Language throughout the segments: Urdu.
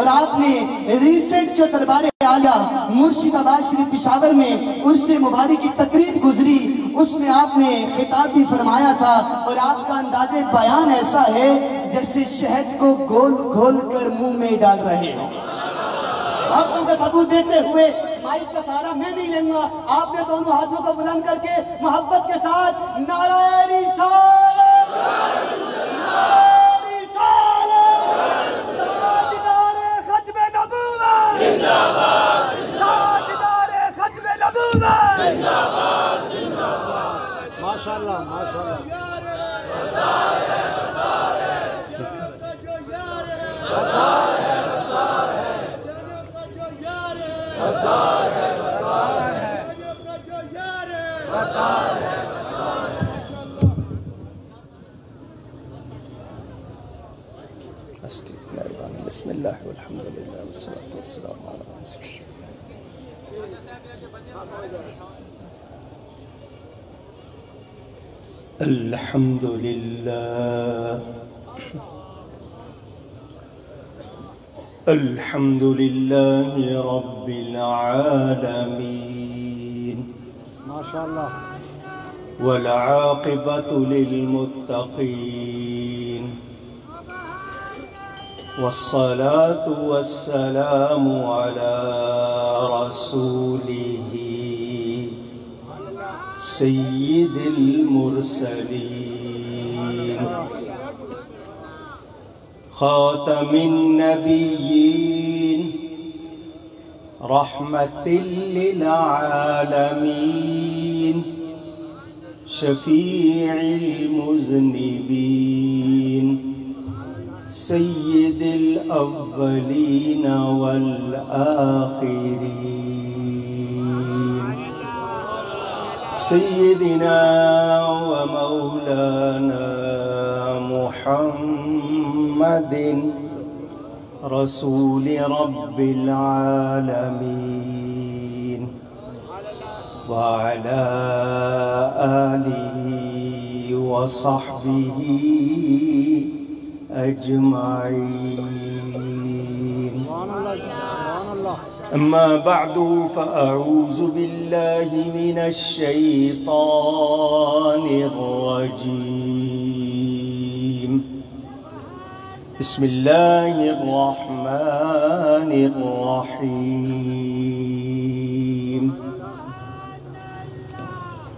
اور آپ نے ریسنٹ جو دربار عالیہ مرشد آباد شریف پشاور میں عرس مبارک کی تقریب گزری، اس میں آپ نے خطاب بھی فرمایا تھا، اور آپ کا انداز بیان ایسا ہے جیسے شہد کو گول گھول کر منہ میں ڈال رہے ہو۔ محبتوں کا ثبوت دیتے ہوئے مائک کا سہارا میں بھی لوں گا، آپ نے دونوں ہاتھوں کو بلند کر کے محبت کے ساتھ نعرہ رسالت، نعرہ رسالت، تاجدار ختم نبوت زندہ باد، تاجدار ختم نبوت زندہ باد، زندہ باد، ماشاءاللہ ماشاءاللہ۔ بسم اللہ والحمد للہ والصلاة والسلام علی رسول اللہ۔ الحمد للہ الحمد للہ رب العالمین، ماشاءاللہ، والعاقبۃ للمتقین، والصلاة والسلام على رسوله سید المرسلین، خاتم النبیین، رحمت للعالمین، شفیع المذنبین، سید الاولین والآخرین، سیدنا ومولانا محمد رسول رب العالمین، وعلى آلہ وصحبہ أجمعين. أما بعد فأعوذ بالله من الشيطان الرجيم. بسم الله الرحمن الرحيم.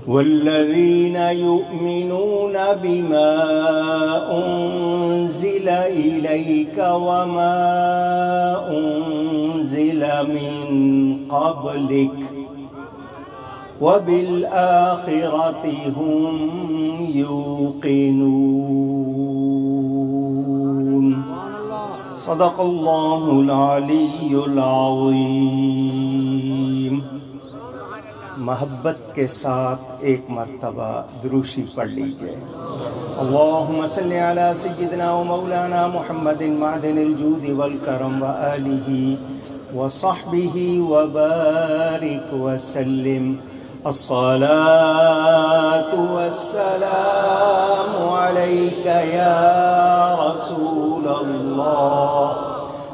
والذين يؤمنون بما أنزل إليك وما أنزل من قبلك وبالآخرة هم يوقنون. صدق الله العلي العظيم. محبت کے ساتھ ایک مرتبہ دروشی پڑھ لیجئے. اللہم صلی علی سیدنا و مولانا محمد معدن الجود والکرم وآلہ وصحبہ وبارک وسلم. الصلاة والسلام علیک یا رسول اللہ،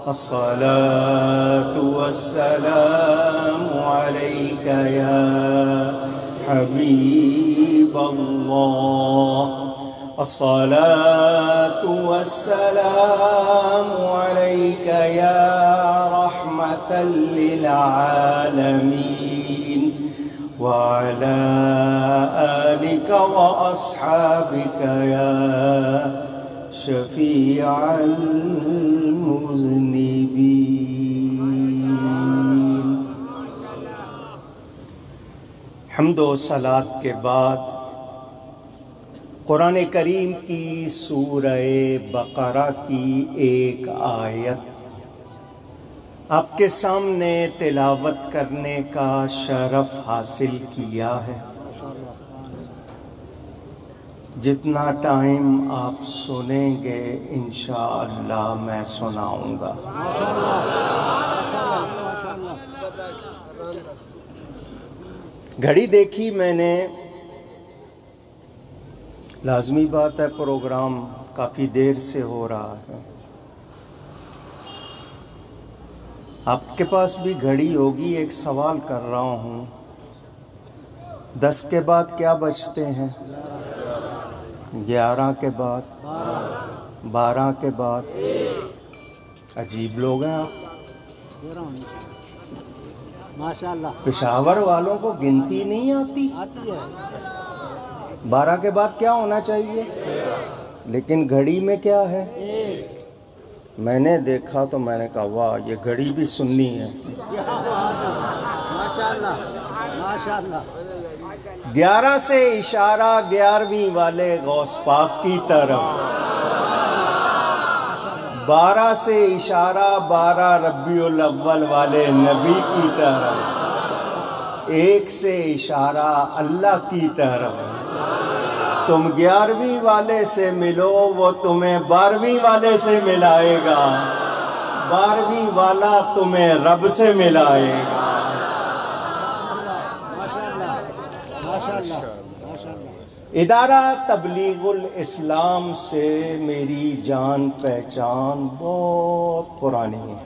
الصلاة والسلام عليك يا حبيب الله، الصلاة والسلام عليك يا رحمة للعالمين، وعلى آلك وأصحابك يا شفیع المذنبین. حمد و صلاۃ کے بعد قرآن کریم کی سورہ بقرہ کی ایک آیت آپ کے سامنے تلاوت کرنے کا شرف حاصل کیا ہے. جتنا ٹائم آپ سنیں گے انشاءاللہ میں سناؤں گا. گھڑی دیکھی میں نے، لازمی بات ہے پروگرام کافی دیر سے ہو رہا ہے. آپ کے پاس بھی گھڑی ہوگی. ایک سوال کر رہا ہوں, 10 کے بعد کیا بجتے ہیں؟ 11 کے بعد, 12 کے بعد. عجیب لوگ ہیں آپ. ماشاءاللہ. پشاور والوں کو گنتی نہیں آتی. 12 کے بعد کیا ہونا چاہیے؟ لیکن گھڑی میں کیا ہے؟ میں نے دیکھا تو میں نے کہا واہ, یہ گھڑی بھی سنی ہے. ماشاءاللہ ماشاءاللہ. 11 سے اشارہ 11ویں والے غوث پاک کی طرف, 12 سے اشارہ 12 ربیع الاول والے نبی کی طرف, 1 سے اشارہ اللہ کی طرف. تم 11ویں والے سے ملو, وہ تمہیں 12ویں والے سے ملائے گا. 12ویں والا تمہیں رب سے ملائے گا. ادارہ تبلیغ الاسلام سے میری جان پہچان بہت پرانی ہے.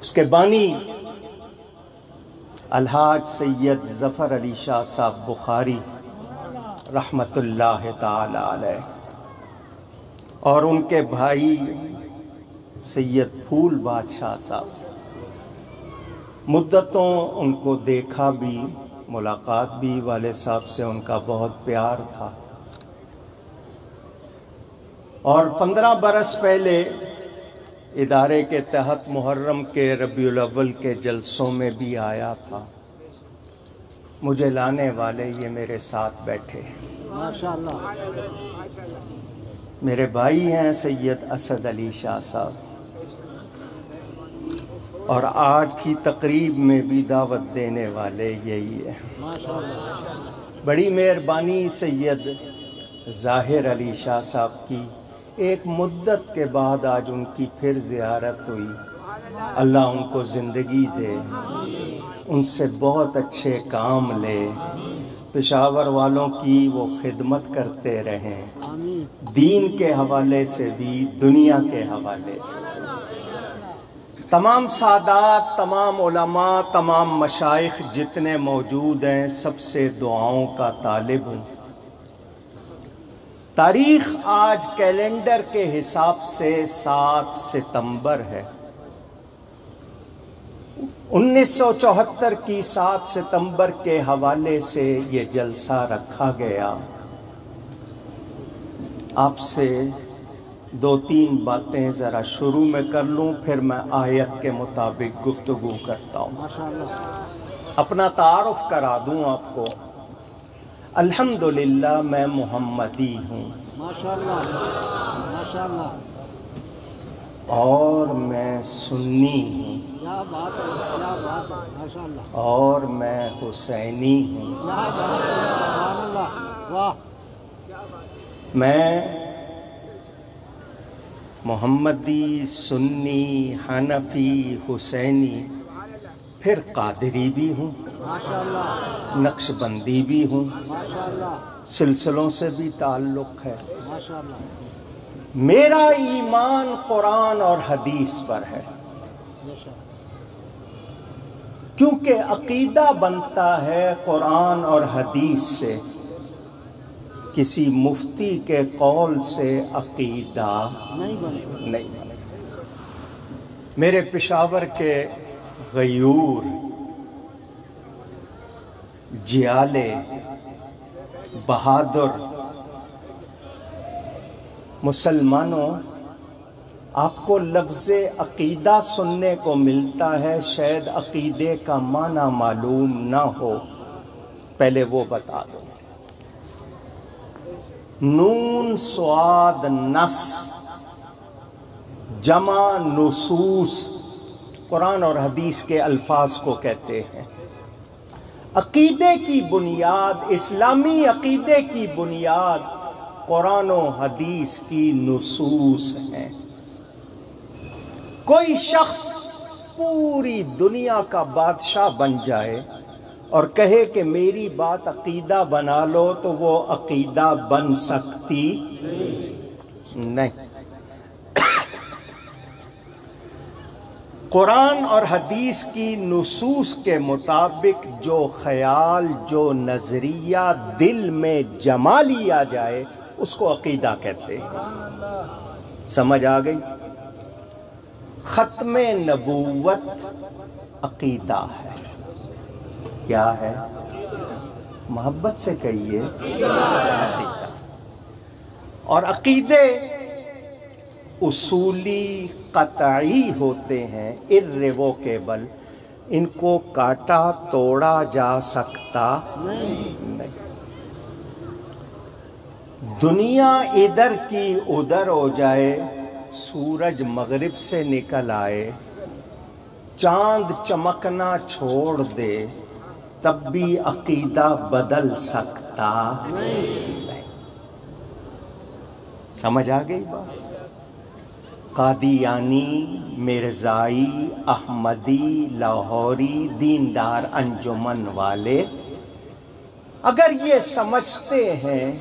اس کے بانی الحاج سید ظفر علی شاہ صاحب بخاری رحمت اللہ تعالی علیہ, اور ان کے بھائی سید پھول بادشاہ صاحب. مدتوں ان کو دیکھا بھی, ملاقات بھی, والد صاحب سے ان کا بہت پیار تھا. اور 15 برس پہلے ادارے کے تحت محرم کے ربیع الاول کے جلسوں میں بھی آیا تھا. مجھے لانے والے یہ میرے ساتھ بیٹھے. ماشاءاللہ. میرے بھائی ہیں سید اسد علی شاہ صاحب, اور آج کی تقریب میں بھی دعوت دینے والے یہی ہے. بڑی مہربانی سید ظاہر علی شاہ صاحب کی. ایک مدت کے بعد آج ان کی پھر زیارت ہوئی. اللہ ان کو زندگی دے, ان سے بہت اچھے کام لے. پشاور والوں کی وہ خدمت کرتے رہیں, دین کے حوالے سے بھی, دنیا کے حوالے سے. تمام سادات, تمام علماء, تمام مشائخ جتنے موجود ہیں, سب سے دعاؤں کا طالب ہوں. تاریخ آج کیلنڈر کے حساب سے 7 ستمبر ہے. 1974 کی 7 ستمبر کے حوالے سے یہ جلسہ رکھا گیا. آپ سے 2-3 باتیں ذرا شروع میں کر لوں, پھر میں آیت کے مطابق گفتگو کرتا ہوں. اپنا تعارف کرا دوں آپ کو. الحمدللہ میں محمدی ہوں. ماشاءاللہ ماشاءاللہ. اور میں سنی ہوں. کیا بات ہے, کیا بات ہے. ماشاءاللہ. اور میں حسینی ہوں. کیا بات ہے. سبحان اللہ. واہ. میں محمدی, سنی, حنفی, حسینی, پھر قادری بھی ہوں, ماشاءاللہ نقش بندی بھی ہوں. ماشاءاللہ سلسلوں سے بھی تعلق ہے. ماشاءاللہ. میرا ایمان قرآن اور حدیث پر ہے, کیونکہ عقیدہ بنتا ہے قرآن اور حدیث سے. کسی مفتی کے قول سے عقیدہ نہیں بنتا. میرے پشاور کے غیور, جیالے, بہادر مسلمانوں, آپ کو لفظ عقیدہ سننے کو ملتا ہے, شاید عقیدے کا معنی معلوم نہ ہو. پہلے وہ بتا دو. نون صاد نص جمع نصوص قرآن اور حدیث کے الفاظ کو کہتے ہیں. عقیدے کی بنیاد, اسلامی عقیدے کی بنیاد قرآن و حدیث کی نصوص ہیں. کوئی شخص پوری دنیا کا بادشاہ بن جائے اور کہے کہ میری بات عقیدہ بنا لو, تو وہ عقیدہ بن سکتی نہیں. قرآن اور حدیث کی نصوص کے مطابق جو خیال، جو نظریہ دل میں جما لیا جائے اس کو عقیدہ کہتے ہیں۔ سمجھ آ گئی؟ ختم نبوت عقیدہ ہے۔ کیا ہے؟ محبت سے کہیے عقیدہ۔ اور عقیدے اصولی قطعی ہوتے ہیں، irrevocable، ان کو کاٹا توڑا جا سکتا نہیں۔ دنیا ادھر کی ادھر ہو جائے، سورج مغرب سے نکل آئے، چاند چمکنا چھوڑ دے، تب بھی عقیدہ بدل سکتا نہیں۔ سمجھ آ گئی بات؟ قادیانی، مرزائی، احمدی، لاہوری، دیندار انجمن والے اگر یہ سمجھتے ہیں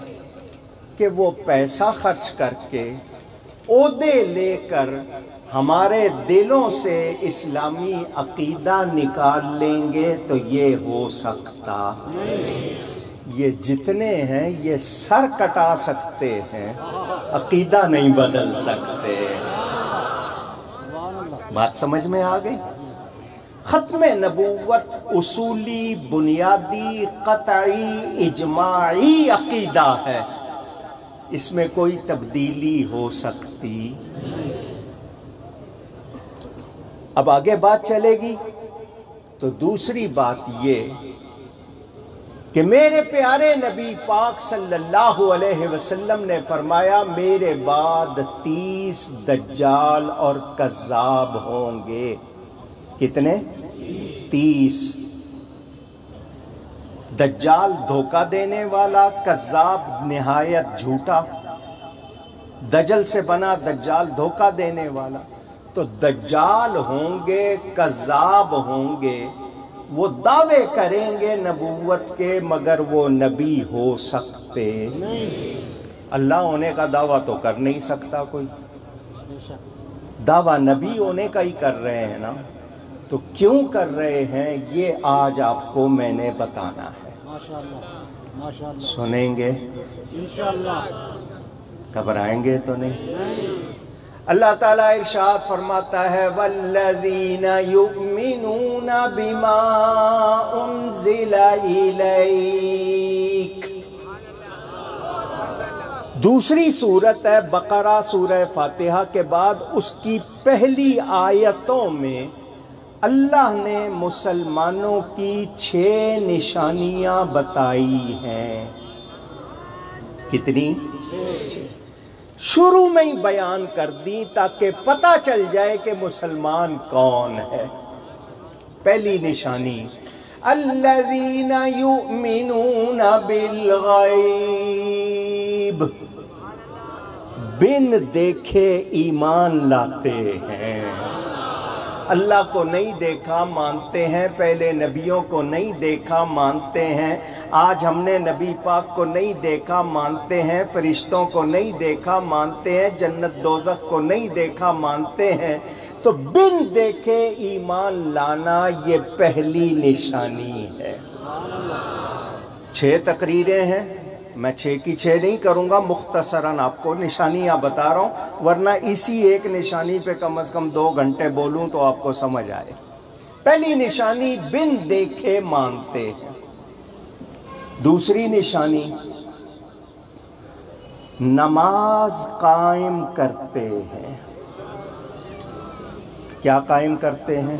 کہ وہ پیسہ خرچ کر کے، عہدے لے کر ہمارے دلوں سے اسلامی عقیدہ نکال لیں گے تو یہ ہو سکتا یہ جتنے ہیں یہ سر کٹا سکتے ہیں، عقیدہ نہیں بدل سکتے۔ بات سمجھ میں آ گئی؟ ختم نبوت اصولی، بنیادی، قطعی، اجماعی عقیدہ ہے، اس میں کوئی تبدیلی ہو سکتی۔ اب آگے بات چلے گی تو دوسری بات یہ کہ میرے پیارے نبی پاک صلی اللہ علیہ وسلم نے فرمایا میرے بعد 30 دجال اور کذاب ہوں گے۔ کتنے؟ 30۔ دجال دھوکہ دینے والا، کذاب نہایت جھوٹا، دجل سے بنا دجال دھوکہ دینے والا۔ تو دجال ہوں گے، کذاب ہوں گے، وہ دعوے کریں گے نبوت کے، مگر وہ نبی ہو سکتے نہیں۔ اللہ ہونے کا دعویٰ تو کر نہیں سکتا کوئی، دعویٰ نبی ہونے کا ہی کر رہے ہیں نا، تو کیوں کر رہے ہیں یہ آج آپ کو میں نے بتانا ہے۔ سنیں گے انشاءاللہ؟ گھبرائیں گے تو نہیں؟ اللہ تعالیٰ ارشاد فرماتا ہے وَالَّذِينَ يُؤْمِنُونَ بِمَا أُنزِلَ إِلَيْكَ۔ دوسری سورت ہے بقرہ، سورہ فاتحہ کے بعد اس کی پہلی آیتوں میں اللہ نے مسلمانوں کی 6 نشانیاں بتائی ہیں۔ کتنی؟ شروع میں ہی بیان کر دی تاکہ پتہ چل جائے کہ مسلمان کون ہے۔ پہلی نشانی الذین یؤمنون بالغیب، بن دیکھے ایمان لاتے ہیں۔ اللہ کو نہیں دیکھا مانتے ہیں، پہلے نبیوں کو نہیں دیکھا مانتے ہیں، آج ہم نے نبی پاک کو نہیں دیکھا مانتے ہیں، فرشتوں کو نہیں دیکھا مانتے ہیں، جنت دوزخ کو نہیں دیکھا مانتے ہیں۔ تو بن دیکھے ایمان لانا یہ پہلی نشانی ہے۔ 6 تقریریں ہیں، میں 6 کی 6 نہیں کروں گا، مختصراً آپ کو نشانیاں بتا رہا ہوں، ورنہ اسی ایک نشانی پہ کم از کم 2 گھنٹے بولوں تو آپ کو سمجھ آئے۔ پہلی نشانی بن دیکھے مانتے ہیں۔ دوسری نشانی نماز قائم کرتے ہیں۔ کیا قائم کرتے ہیں؟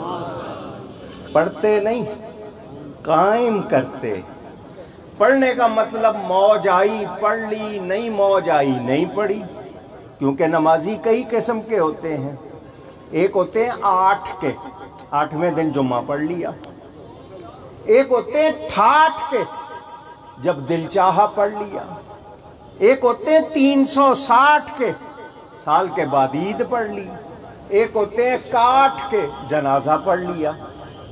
پڑھتے نہیں، قائم کرتے۔ پڑھنے کا مطلب موج آئی پڑھ لی، نہیں موج آئی نہیں پڑھی، کیونکہ نمازی کئی قسم کے ہوتے ہیں۔ ایک ہوتے ہیں 8 کے، 8ویں دن جمعہ پڑھ لیا۔ ایک ہوتے ہیں 68 کے، جب دل چاہا پڑھ لیا۔ ایک ہوتے ہیں 360 کے، سال کے بعد عید پڑھ لی۔ ایک ہوتے ہیں 61 کے، جنازہ پڑھ لیا۔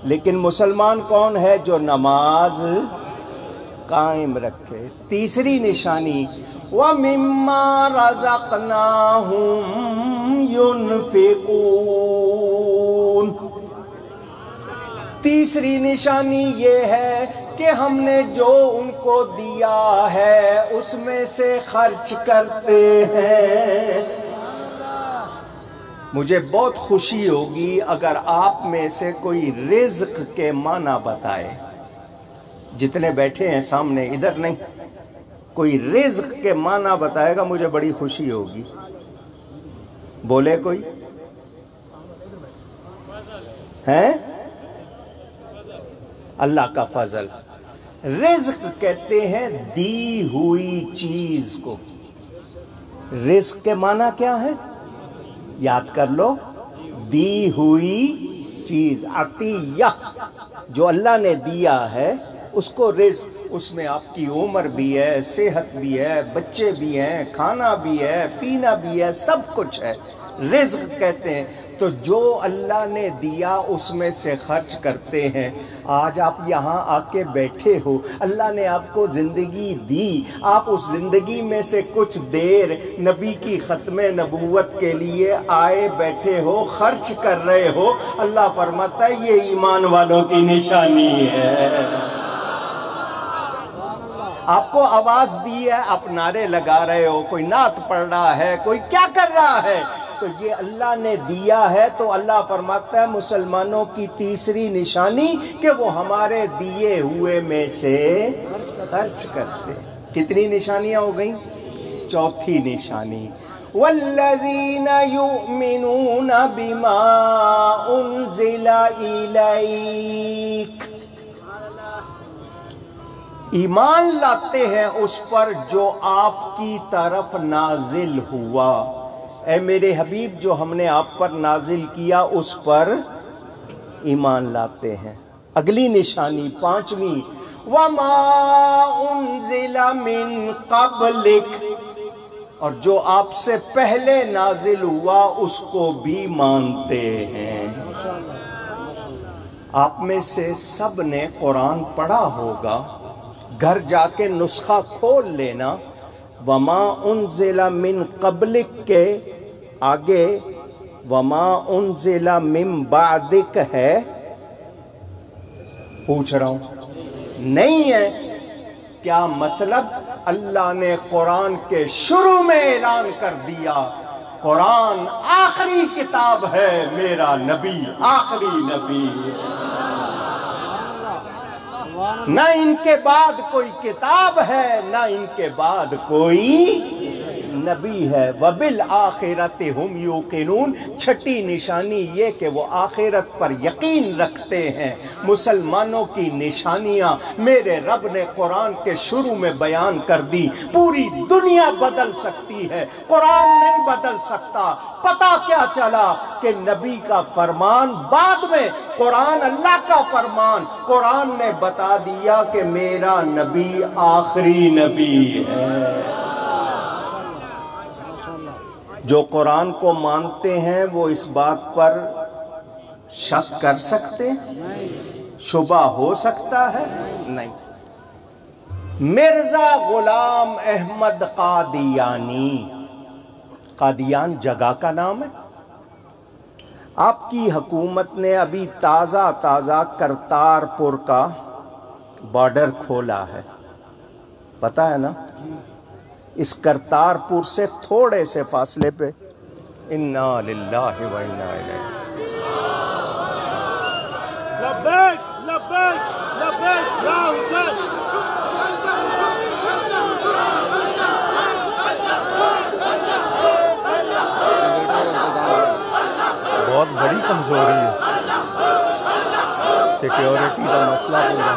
لیکن مسلمان کون ہے جو نماز قائم رکھے؟ تیسری نشانی وَمِمَّا رَزَقْنَاهُمْ يُنْفِقُونَ، تیسری نشانی یہ ہے کہ ہم نے جو ان کو دیا ہے اس میں سے خرچ کرتے ہیں۔ مجھے بہت خوشی ہوگی اگر آپ میں سے کوئی رزق کے معنی بتائے، جتنے بیٹھے ہیں سامنے، ادھر نہیں، کوئی رزق کے معنی بتائے گا مجھے بڑی خوشی ہوگی۔ بولے کوئی ہے؟ اللہ کا فضل۔ رزق کہتے ہیں دی ہوئی چیز کو۔ رزق کے معنی کیا ہے؟ یاد کر لو، دی ہوئی چیز، عطیہ، جو اللہ نے دیا ہے اس کو رزق۔ اس میں آپ کی عمر بھی ہے، صحت بھی ہے، بچے بھی ہیں، کھانا بھی ہے، پینا بھی ہے، سب کچھ ہے، رزق کہتے ہیں۔ تو جو اللہ نے دیا اس میں سے خرچ کرتے ہیں۔ آج آپ یہاں آ کے بیٹھے ہو، اللہ نے آپ کو زندگی دی، آپ اس زندگی میں سے کچھ دیر نبی کی ختم نبوت کے لیے آئے بیٹھے ہو، خرچ کر رہے ہو۔ اللہ فرماتا ہے یہ ایمان والوں کی نشانی ہے۔ آپ کو آواز دی ہے، آپ نعرے لگا رہے ہو، کوئی نعت پڑھ رہا ہے، کوئی کیا کر رہا ہے، تو یہ اللہ نے دیا ہے۔ تو اللہ فرماتا ہے مسلمانوں کی تیسری نشانی کہ وہ ہمارے دیے ہوئے میں سے خرچ کرتے۔ کتنی نشانیاں ہو گئیں؟ چوتھی نشانی، وَالَّذِينَ يُؤْمِنُونَ بِمَا أُنزِلَ إِلَيْكَ، ایمان لاتے ہیں اس پر جو آپ کی طرف نازل ہوا۔ اے میرے حبیب، جو ہم نے آپ پر نازل کیا اس پر ایمان لاتے ہیں۔ اگلی نشانی، پانچویں، وَمَا أُنزِلَ مِن قَبْلِكَ، اور جو آپ سے پہلے نازل ہوا اس کو بھی مانتے ہیں۔ آپ میں سے سب نے قرآن پڑھا ہوگا، گھر جا کے نسخہ کھول لینا۔ وما انزل من قبلک کے آگے وما انزل من بعدک ہے، پوچھ رہا ہوں، نہیں ہے؟ کیا مطلب؟ اللہ نے قرآن کے شروع میں اعلان کر دیا قرآن آخری کتاب ہے، میرا نبی آخری نبی ہے، نہ ان کے بعد کوئی کتاب ہے، نہ ان کے بعد کوئی نبی ہے۔ وَبِالْآخِرَةِ هُمْ يُوقِنُونَ، چھٹی نشانی یہ کہ وہ آخرت پر یقین رکھتے ہیں۔ مسلمانوں کی نشانیاں میرے رب نے قرآن کے شروع میں بیان کر دی۔ پوری دنیا بدل سکتی ہے، قرآن نہیں بدل سکتا۔ پتہ کیا چلا کہ نبی کا فرمان بعد میں، قرآن اللہ کا فرمان، قرآن نے بتا دیا کہ میرا نبی آخری نبی ہے۔ جو قرآن کو مانتے ہیں وہ اس بات پر شک کر سکتے، شبہ ہو سکتا ہے؟ نہیں۔ مرزا غلام احمد قادیانی، قادیان جگہ کا نام ہے۔ آپ کی حکومت نے ابھی تازہ کرتارپور کا بارڈر کھولا ہے، پتہ ہے نا؟ اس کرتارپور سے تھوڑے سے فاصلے پہ انا للہ و انا الیہ، لبیک لبیک لبیک یا حسین، بہت بڑی کمزوری ہے، سیکیورٹی کا مسئلہ پورا۔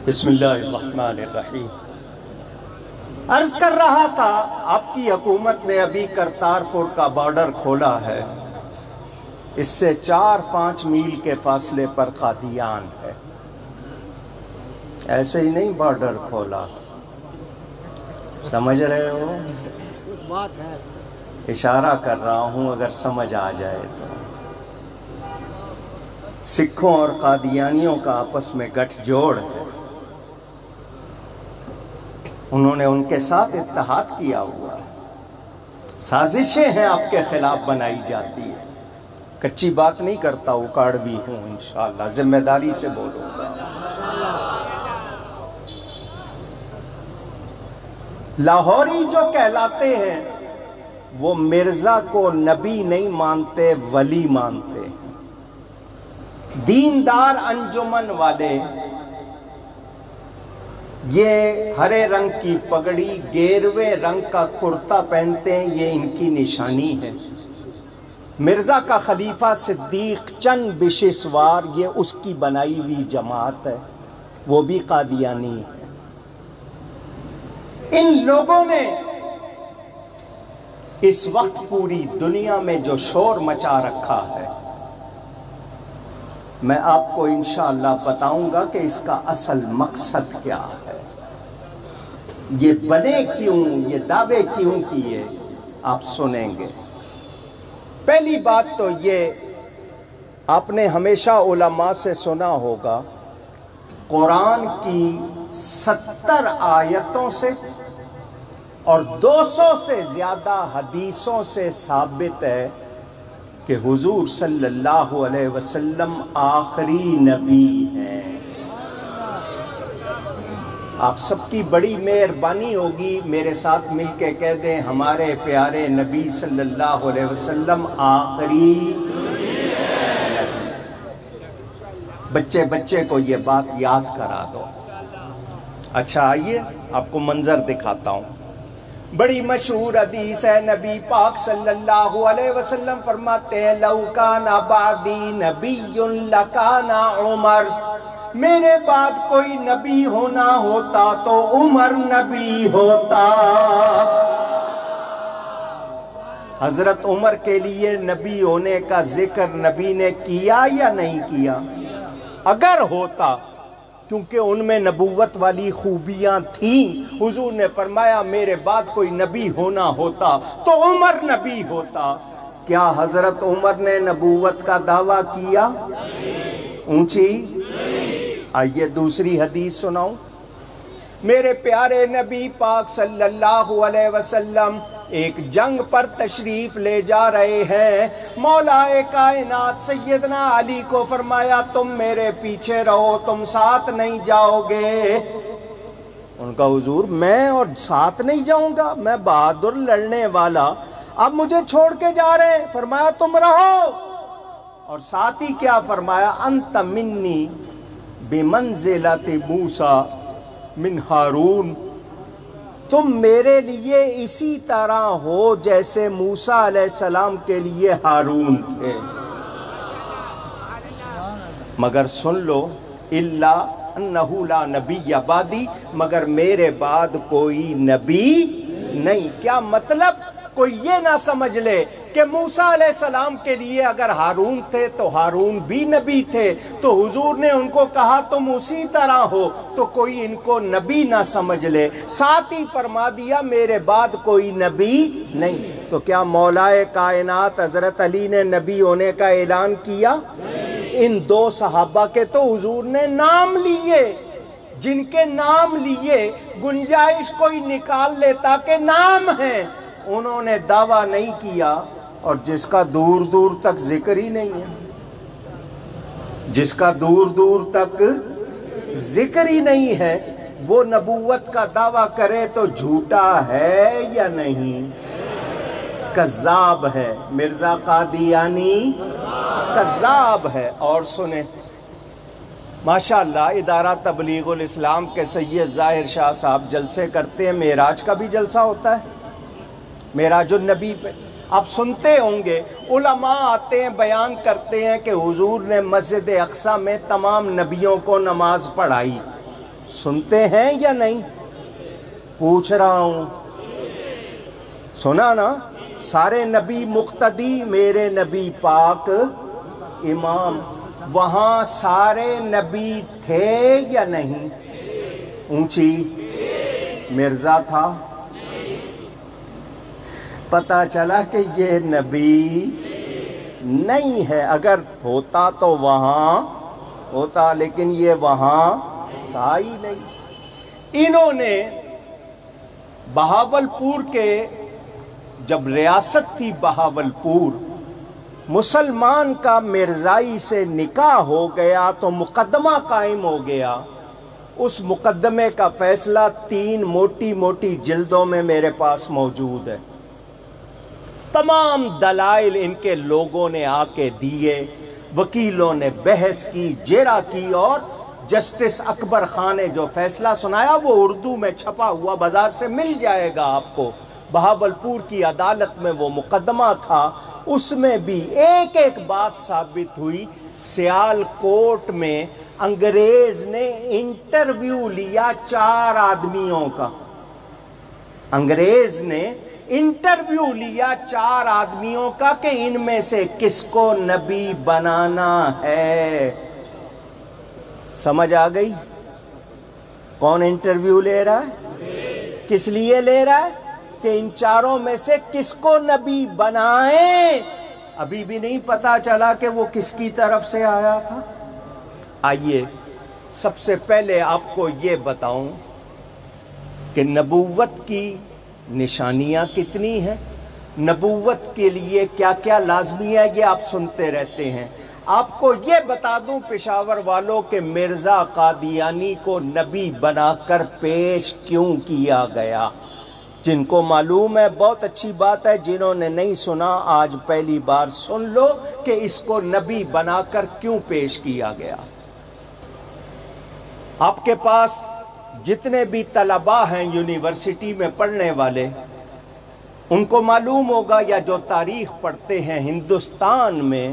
بسم اللہ الرحمن الرحیم۔ عرض کر رہا تھا آپ کی حکومت نے ابھی کرتارپور کا بارڈر کھولا ہے، اس سے 4-5 میل کے فاصلے پر قادیان ہے۔ ایسے ہی نہیں بارڈر کھولا، سمجھ رہے ہو؟ کچھ بات ہے۔ اشارہ کر رہا ہوں، اگر سمجھ آ جائے تو۔ سکھوں اور قادیانیوں کا آپس میں گٹھ جوڑ ہے، انہوں نے ان کے ساتھ اتحاد کیا ہوا ہے، سازشیں ہیں آپ کے خلاف بنائی جاتی ہے۔ کچی بات نہیں کرتا، اکاڑوی ہوں انشاءاللہ، ذمہ داری سے بولوں گا۔ لاہوری جو کہلاتے ہیں وہ مرزا کو نبی نہیں مانتے، ولی مانتے۔ دیندار انجمن والے یہ ہرے رنگ کی پگڑی، گیروے رنگ کا کرتا پہنتے ہیں، یہ ان کی نشانی ہے۔ مرزا کا خلیفہ صدیق چند بشسوار، یہ اس کی بنائی ہوئی جماعت ہے، وہ بھی قادیانی ہے۔ ان لوگوں نے اس وقت پوری دنیا میں جو شور مچا رکھا ہے، میں آپ کو انشاءاللہ بتاؤں گا کہ اس کا اصل مقصد کیا ہے، یہ بنے کیوں، یہ دعوے کیوں کیے، آپ سنیں گے۔ پہلی بات تو یہ، آپ نے ہمیشہ علماء سے سنا ہوگا، قرآن کی 70 آیتوں سے اور 200 سے زیادہ حدیثوں سے ثابت ہے کہ حضور صلی اللہ علیہ وسلم آخری نبی ہیں۔ آپ سب کی بڑی مہربانی ہوگی، میرے ساتھ مل کے کہہ دیں، ہمارے پیارے نبی صلی اللہ علیہ وسلم آخری نبی۔ بچے کو یہ بات یاد کرا دو۔ اچھا آئیے آپ کو منظر دکھاتا ہوں۔ بڑی مشہور حدیث ہے، نبی پاک صلی اللہ علیہ وسلم فرماتے ہیں، لو کان بعدی نبی لکان عمر، میرے بعد کوئی نبی ہونا ہوتا تو عمر نبی ہوتا۔ حضرت عمر کے لیے نبی ہونے کا ذکر نبی نے کیا یا نہیں کیا؟ اگر ہوتا، کیونکہ ان میں نبوت والی خوبیاں تھیں، حضور نے فرمایا میرے بعد کوئی نبی ہونا ہوتا تو عمر نبی ہوتا۔ کیا حضرت عمر نے نبوت کا دعویٰ کیا؟ اونچی؟ آئیے دوسری حدیث سناؤں۔ میرے پیارے نبی پاک صلی اللہ علیہ وسلم ایک جنگ پر تشریف لے جا رہے ہیں، مولا کائنات سیدنا علی کو فرمایا تم میرے پیچھے رہو، تم ساتھ نہیں جاؤ گے۔ ان کا حضور میں اور ساتھ نہیں جاؤں گا، میں بہادر لڑنے والا، اب مجھے چھوڑ کے جا رہے ہیں؟ فرمایا تم رہو، اور ساتھ ہی کیا فرمایا، انت منی بمنزلت موسیٰ من ہارون، تم میرے لیے اسی طرح ہو جیسے موسیٰ علیہ السلام کے لیے ہارون تھے۔ مگر سن لو، الا انہ لا نبی بعدی، مگر میرے بعد کوئی نبی نہیں۔ کیا مطلب؟ کوئی یہ نہ سمجھ لے کہ موسیٰ علیہ السلام کے لیے اگر ہارون تھے تو ہارون بھی نبی تھے، تو حضور نے ان کو کہا تم اسی طرح ہو، تو کوئی ان کو نبی نہ سمجھ لے۔ ساتھ ہی فرما دیا میرے بعد کوئی نبی نہیں۔ تو کیا مولا کائنات حضرت علی نے نبی ہونے کا اعلان کیا؟ ان دو صحابہ کے تو حضور نے نام لیے، جن کے نام لیے گنجائش کوئی نکال لیتا کہ نام ہے، انہوں نے دعویٰ نہیں کیا، اور جس کا دور دور تک ذکر ہی نہیں ہے، جس کا دور دور تک ذکر ہی نہیں ہے، وہ نبوت کا دعویٰ کرے تو جھوٹا ہے یا نہیں؟ کذاب ہے، مرزا قادیانی کذاب ہے۔ اور سنیں، ماشاءاللہ ادارہ تبلیغ الاسلام کے سید ظاہر شاہ صاحب جلسے کرتے ہیں، معراج کا بھی جلسہ ہوتا ہے، معراج النبی پہ آپ سنتے ہوں گے، علماء آتے ہیں بیان کرتے ہیں کہ حضور نے مسجد اقصی میں تمام نبیوں کو نماز پڑھائی، سنتے ہیں یا نہیں؟ پوچھ رہا ہوں، سنا نا؟ سارے نبی مقتدی، میرے نبی پاک امام۔ وہاں سارے نبی تھے یا نہیں؟ اونچی مرزا تھا؟ پتہ چلا کہ یہ نبی نہیں ہے۔ اگر ہوتا تو وہاں ہوتا، لیکن یہ وہاں تھا ہی نہیں۔ انہوں نے بہاولپور کے، جب ریاست تھی بہاولپور، مسلمان کا مرزائی سے نکاح ہو گیا تو مقدمہ قائم ہو گیا۔ اس مقدمے کا فیصلہ 3 موٹی موٹی جلدوں میں میرے پاس موجود ہے۔ تمام دلائل ان کے لوگوں نے آ کے دیے، وکیلوں نے بحث کی، جیرا کی، اور جسٹس اکبر خان نے جو فیصلہ سنایا وہ اردو میں چھپا ہوا بازار سے مل جائے گا آپ کو۔ بہاولپور کی عدالت میں وہ مقدمہ تھا، اس میں بھی ایک ایک بات ثابت ہوئی۔ سیال کوٹ میں انگریز نے انٹرویو لیا 4 آدمیوں کا، انگریز نے انٹرویو لیا 4 آدمیوں کا کہ ان میں سے کس کو نبی بنانا ہے۔ سمجھ آ گئی؟ کون انٹرویو لے رہا ہے؟ کس لیے لے رہا ہے؟ کہ ان 4 میں سے کس کو نبی بنائیں۔ ابھی بھی نہیں پتا چلا کہ وہ کس کی طرف سے آیا تھا۔ آئیے سب سے پہلے آپ کو یہ بتاؤں کہ نبوت کی نشانیاں کتنی ہیں، نبوت کے لیے کیا کیا لازمی ہے، یہ آپ سنتے رہتے ہیں۔ آپ کو یہ بتا دوں پشاور والوں کہ مرزا قادیانی کو نبی بنا کر پیش کیوں کیا گیا۔ جن کو معلوم ہے بہت اچھی بات ہے، جنہوں نے نہیں سنا آج پہلی بار سن لو کہ اس کو نبی بنا کر کیوں پیش کیا گیا۔ آپ کے پاس جتنے بھی طلباء ہیں یونیورسٹی میں پڑھنے والے، ان کو معلوم ہوگا یا جو تاریخ پڑھتے ہیں، ہندوستان میں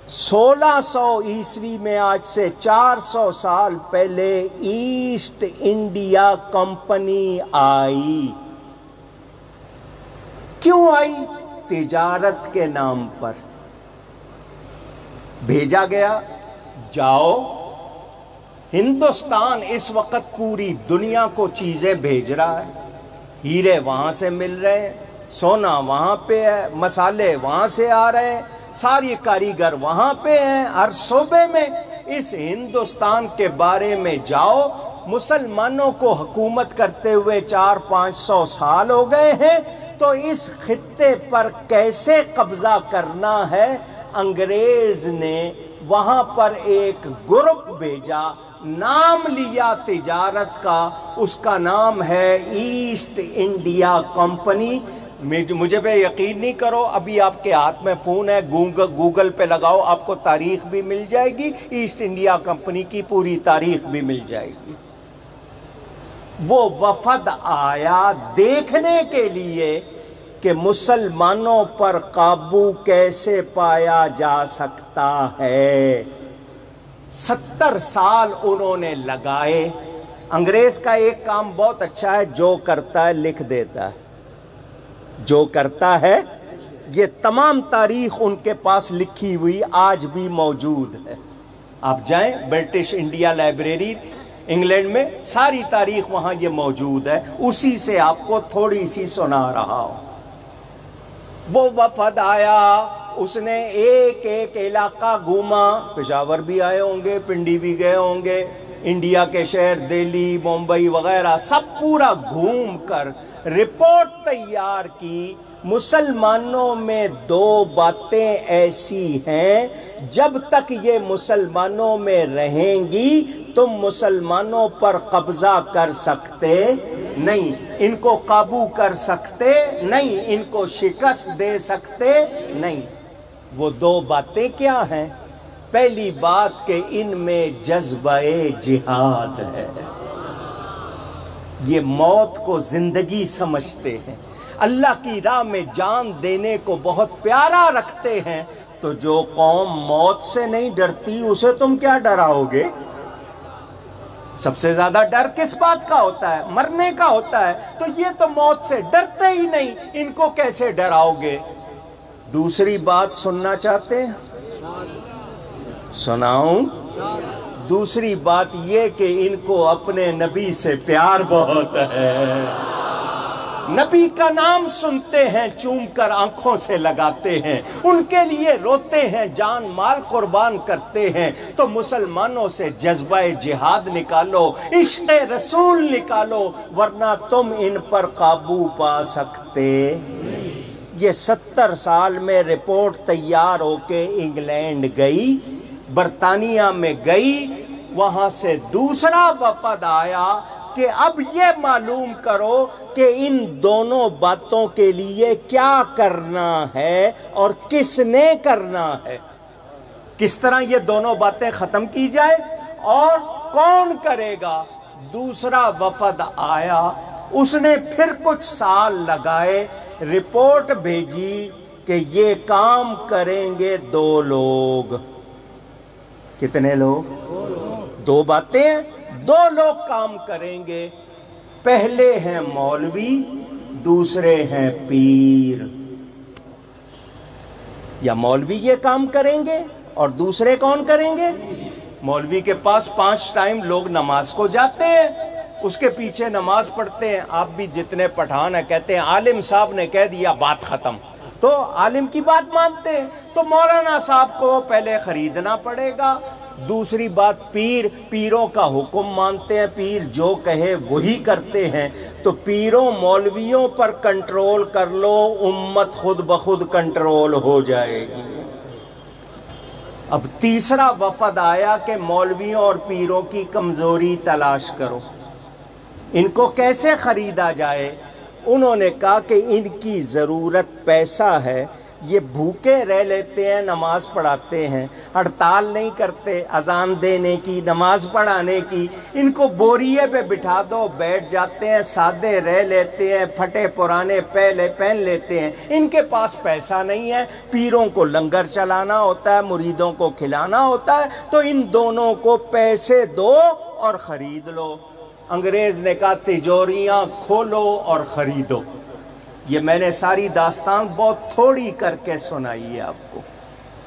1600 عیسوی میں آج سے 400 سال پہلے ایسٹ انڈیا کمپنی آئی۔ کیوں آئی؟ تجارت کے نام پر بھیجا گیا، جاؤ ہندوستان اس وقت پوری دنیا کو چیزیں بھیج رہا ہے، ہیرے وہاں سے مل رہے ہیں، سونا وہاں پہ ہے، مسالے وہاں سے آ رہے ہیں، ساری کاریگر وہاں پہ ہیں، ہر صوبے میں۔ اس ہندوستان کے بارے میں جاؤ، مسلمانوں کو حکومت کرتے ہوئے 400-500 سال ہو گئے ہیں، تو اس خطے پر کیسے قبضہ کرنا ہے۔ انگریز نے وہاں پر ایک گروپ بھیجا، نام لیا تجارت کا، اس کا نام ہے ایسٹ انڈیا کمپنی۔ مجھے پہ یقین نہیں کرو، ابھی آپ کے ہاتھ میں فون ہے، گوگل پہ لگاؤ، آپ کو تاریخ بھی مل جائے گی، ایسٹ انڈیا کمپنی کی پوری تاریخ بھی مل جائے گی۔ وہ وفد آیا دیکھنے کے لیے کہ مسلمانوں پر قابو کیسے پایا جا سکتا ہے۔ 70 سال انہوں نے لگائے۔ انگریز کا ایک کام بہت اچھا ہے، جو کرتا ہے لکھ دیتا ہے، جو کرتا ہے۔ یہ تمام تاریخ ان کے پاس لکھی ہوئی آج بھی موجود ہے۔ آپ جائیں برٹش انڈیا لائبریری انگلینڈ میں، ساری تاریخ وہاں یہ موجود ہے، اسی سے آپ کو تھوڑی سی سنا رہا ہوں۔ وہ وفد آیا، اس نے ایک ایک علاقہ گھوما، پشاور بھی آئے ہوں گے، پنڈی بھی گئے ہوں گے، انڈیا کے شہر دہلی، ممبئی وغیرہ سب پورا گھوم کر رپورٹ تیار کی۔ مسلمانوں میں 2 باتیں ایسی ہیں، جب تک یہ مسلمانوں میں رہیں گی تم مسلمانوں پر قبضہ کر سکتے نہیں، ان کو قابو کر سکتے نہیں، ان کو شکست دے سکتے نہیں۔ وہ 2 باتیں کیا ہیں؟ پہلی بات کہ ان میں جذبہ جہاد ہے، یہ موت کو زندگی سمجھتے ہیں، اللہ کی راہ میں جان دینے کو بہت پیارا رکھتے ہیں۔ تو جو قوم موت سے نہیں ڈرتی اسے تم کیا ڈراؤ گے؟ سب سے زیادہ ڈر کس بات کا ہوتا ہے؟ مرنے کا ہوتا ہے. تو یہ تو موت سے ڈرتے ہی نہیں، ان کو کیسے ڈراؤ گے؟ دوسری بات سننا چاہتے ہیں؟ سناؤں؟ دوسری بات یہ کہ ان کو اپنے نبی سے پیار بہت ہے. نبی کا نام سنتے ہیں، چوم کر آنکھوں سے لگاتے ہیں، ان کے لیے روتے ہیں، جان مال قربان کرتے ہیں. تو مسلمانوں سے جذبہ جہاد نکالو، عشق رسول نکالو، ورنہ تم ان پر قابو پا سکتے. یہ 70 سال میں رپورٹ تیار ہو کے انگلینڈ گئی، برطانیہ میں گئی، وہاں سے دوسرا وفد آیا کہ اب یہ معلوم کرو کہ ان دونوں باتوں کے لیے کیا کرنا ہے اور کس نے کرنا ہے، کس طرح یہ دونوں باتیں ختم کی جائے اور کون کرے گا. دوسرا وفد آیا، اس نے پھر کچھ سال لگائے، رپورٹ بھیجی کہ یہ کام کریں گے 2 لوگ. کتنے لوگ؟ 2 باتیں ہیں، 2 لوگ کام کریں گے. پہلے ہیں مولوی، دوسرے ہیں پیر. یا مولوی یہ کام کریں گے اور دوسرے کون کریں گے؟ مولوی کے پاس 5 ٹائم لوگ نماز کو جاتے ہیں، اس کے پیچھے نماز پڑھتے ہیں. آپ بھی جتنے پٹھان ہیں کہتے ہیں عالم صاحب نے کہہ دیا بات ختم، تو عالم کی بات مانتے ہیں. تو مولانا صاحب کو پہلے خریدنا پڑے گا. دوسری بات پیروں کا حکم مانتے ہیں، پیر جو کہے وہی کرتے ہیں. تو پیروں مولویوں پر کنٹرول کر لو، امت خود بخود کنٹرول ہو جائے گی. اب تیسرا وفد آیا کہ مولویوں اور پیروں کی کمزوری تلاش کرو، ان کو کیسے خریدا جائے. انہوں نے کہا کہ ان کی ضرورت پیسہ ہے، یہ بھوکے رہ لیتے ہیں، نماز پڑھاتے ہیں، ہڑتال نہیں کرتے اذان دینے کی، نماز پڑھانے کی. ان کو بوریے پہ بٹھا دو، بیٹھ جاتے ہیں، سادے رہ لیتے ہیں، پھٹے پرانے پہن لیتے ہیں. ان کے پاس پیسہ نہیں ہے، پیروں کو لنگر چلانا ہوتا ہے، مریدوں کو کھلانا ہوتا ہے. تو ان دونوں کو پیسے دو اور خرید لو. انگریز نے کہا تجوریاں کھولو اور خریدو. یہ میں نے ساری داستان بہت تھوڑی کر کے سنائی ہے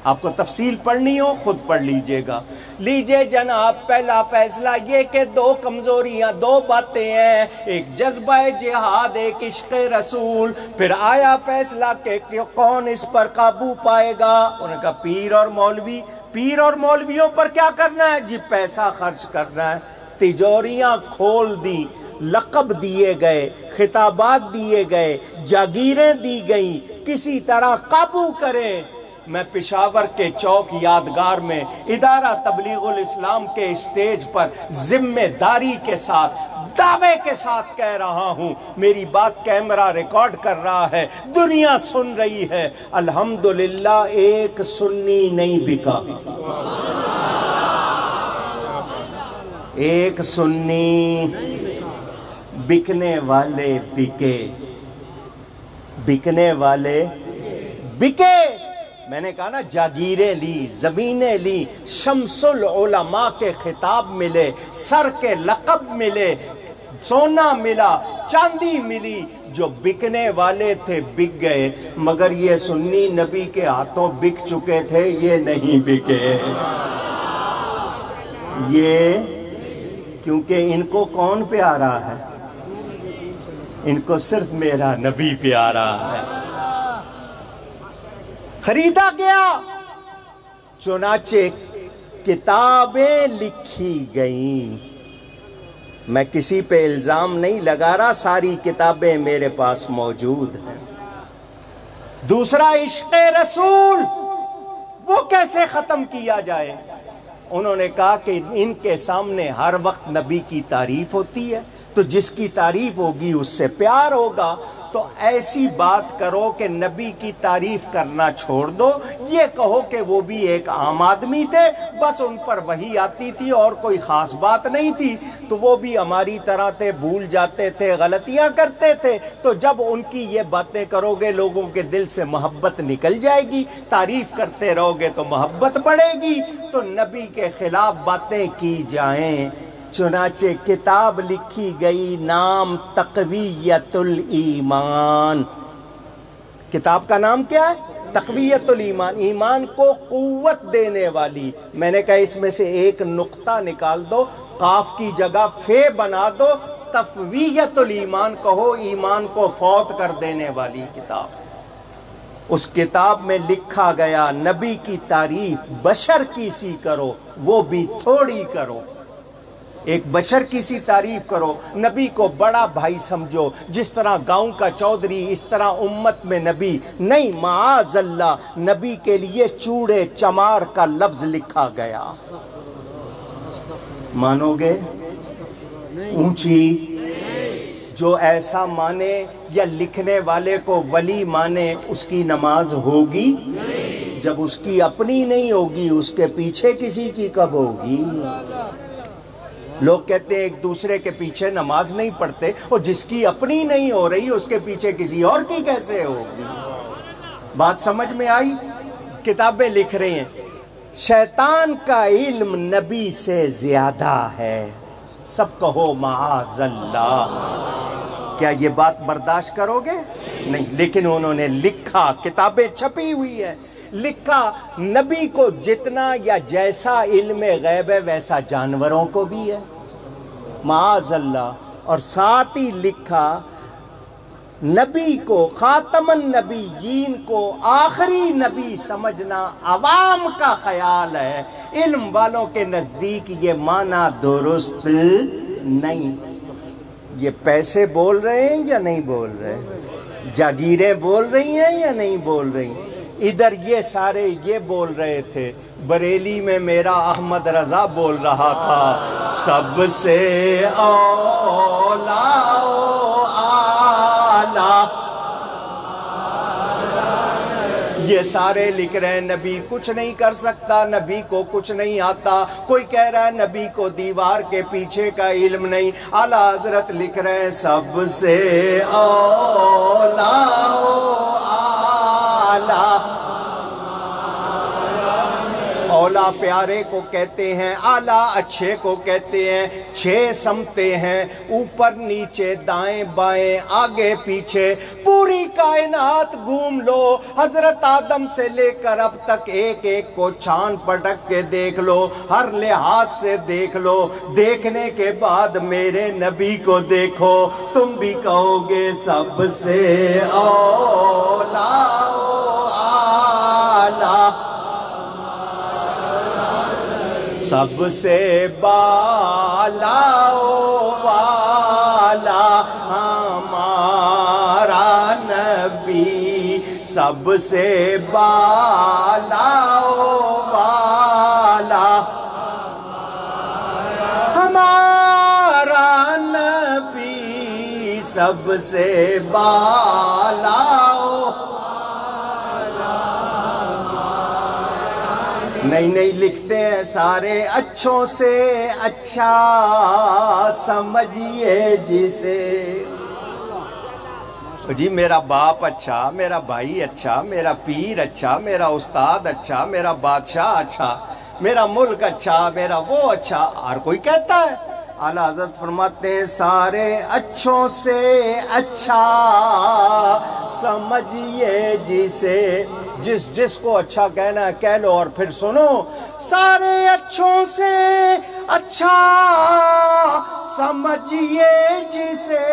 آپ کو تفصیل پڑھنی ہو خود پڑھ لیجئے گا. لیجئے جناب، پہلا فیصلہ یہ کہ 2 کمزوریاں، 2 باتیں ہیں، ایک جذبہ جہاد، ایک عشق رسول. پھر آیا فیصلہ کہ کون اس پر قابو پائے گا. انہوں نے کہا پیر اور مولوی. پیر اور مولویوں پر کیا کرنا ہے جی؟ پیسہ خرچ کرنا ہے. تجوریاں کھول دی، لقب دیے گئے، خطابات دیے گئے، جاگیریں دی گئیں، کسی طرح قابو کریں. میں پشاور کے چوک یادگار میں ادارہ تبلیغ الاسلام کے اسٹیج پر ذمہ داری کے ساتھ، دعوے کے ساتھ کہہ رہا ہوں، میری بات کیمرہ ریکارڈ کر رہا ہے، دنیا سن رہی ہے، الحمدللہ ایک سنی نہیں بکا. ایک سنی. بکنے والے بکے، بکنے والے بکے. میں نے کہا نا، جاگیریں لی، زمینیں لی، شمس العلماء کے خطاب ملے، سر کے لقب ملے، سونا ملا، چاندی ملی. جو بکنے والے تھے بک گئے، مگر یہ سنی نبی کے ہاتھوں بک چکے تھے، یہ نہیں بکے. یہ کیونکہ ان کو کون پیارا ہے؟ ان کو صرف میرا نبی پیارا ہے. خریدا گیا. چنانچہ کتابیں لکھی گئیں. میں کسی پہ الزام نہیں لگا رہا، ساری کتابیں میرے پاس موجود ہیں. دوسرا عشق رسول، وہ کیسے ختم کیا جائے؟ انہوں نے کہا کہ ان کے سامنے ہر وقت نبی کی تعریف ہوتی ہے، تو جس کی تعریف ہوگی اس سے پیار ہوگا. تو ایسی بات کرو کہ نبی کی تعریف کرنا چھوڑ دو، یہ کہو کہ وہ بھی ایک عام آدمی تھے، بس ان پر وحی آتی تھی اور کوئی خاص بات نہیں تھی، تو وہ بھی ہماری طرح تھے، بھول جاتے تھے، غلطیاں کرتے تھے. تو جب ان کی یہ باتیں کرو گے، لوگوں کے دل سے محبت نکل جائے گی، تعریف کرتے رہو گے تو محبت بڑھے گی. تو نبی کے خلاف باتیں کی جائیں، چنانچہ کتاب لکھی گئی نام تقویت الایمان. کتاب کا نام کیا ہے؟ تقویت الایمان، ایمان کو قوت دینے والی. میں نے کہا اس میں سے ایک نقطہ نکال دو، قاف کی جگہ فے بنا دو، تقویت الایمان کہو، ایمان کو فوت کر دینے والی کتاب. اس کتاب میں لکھا گیا نبی کی تعریف بشر کی سی کرو، وہ بھی تھوڑی کرو. ایک بشر کی سی تعریف کرو، نبی کو بڑا بھائی سمجھو، جس طرح گاؤں کا چودھری اس طرح امت میں نبی نہیں. معاذ اللہ، نبی کے لیے چوڑے چمار کا لفظ لکھا گیا. مانو گے؟ اونچی جو ایسا مانے یا لکھنے والے کو ولی مانے، اس کی نماز ہوگی؟ جب اس کی اپنی نہیں ہوگی، اس کے پیچھے کسی کی کب ہوگی؟ لوگ کہتے ہیں ایک دوسرے کے پیچھے نماز نہیں پڑھتے، اور جس کی اپنی نہیں ہو رہی اس کے پیچھے کسی اور کی کیسے ہوگی؟ بات سمجھ میں آئی؟ کتابیں لکھ رہے ہیں شیطان کا علم نبی سے زیادہ ہے. سب کہو معاذ اللہ. کیا یہ بات برداشت کرو گے؟ نہیں. لیکن انہوں نے لکھا، کتابیں چھپی ہوئی ہیں، لکھا نبی کو جتنا یا جیسا علم غیب ہے ویسا جانوروں کو بھی ہے. معاذ اللہ. اور ساتھ ہی لکھا نبی کو، خاتم النبیین کو آخری نبی سمجھنا عوام کا خیال ہے، علم والوں کے نزدیک یہ معنی درست نہیں. یہ پیسے بول رہے ہیں یا نہیں بول رہے؟ جاگیریں بول رہی ہیں یا نہیں بول رہی؟ ادھر یہ سارے یہ بول رہے تھے. بریلی میں میرا احمد رضا بول رہا تھا سب سے اولا و اعلیٰ. یہ سارے لکھ رہے ہیں نبی کچھ نہیں کر سکتا، نبی کو کچھ نہیں آتا. کوئی کہہ رہا ہے نبی کو دیوار کے پیچھے کا علم نہیں. اعلیٰ حضرت لکھ رہے ہیں سب سے اولا و اعلیٰ. اولا پیارے کو کہتے ہیں، اعلیٰ اچھے کو کہتے ہیں. 6 سمتیں ہیں، اوپر نیچے دائیں بائیں آگے پیچھے. پوری کائنات گھوم لو، حضرت آدم سے لے کر اب تک ایک ایک کو چھان پٹک کے دیکھ لو، ہر لحاظ سے دیکھ لو. دیکھنے کے بعد میرے نبی کو دیکھو، تم بھی کہو گے سب سے اولا و اعلیٰ. سب سے بالا و والا ہمارا نبی، سب سے بالا و والا ہمارا نبی، سب سے بالا و نہیں لکھتے ہیں سارے اچھوں سے اچھا سمجھیے جسے. جی میرا باپ اچھا، میرا بھائی اچھا، میرا پیر اچھا، میرا استاد اچھا، میرا بادشاہ اچھا، میرا ملک اچھا، میرا وہ اچھا. ہر کوئی کہتا ہے. اعلیٰ حضرت فرماتے ہیں سارے اچھوں سے اچھا سمجھیے جسے. جس کو اچھا کہنا ہے کہہ لو. اور پھر سنو، سارے اچھوں سے اچھا سمجھیے جسے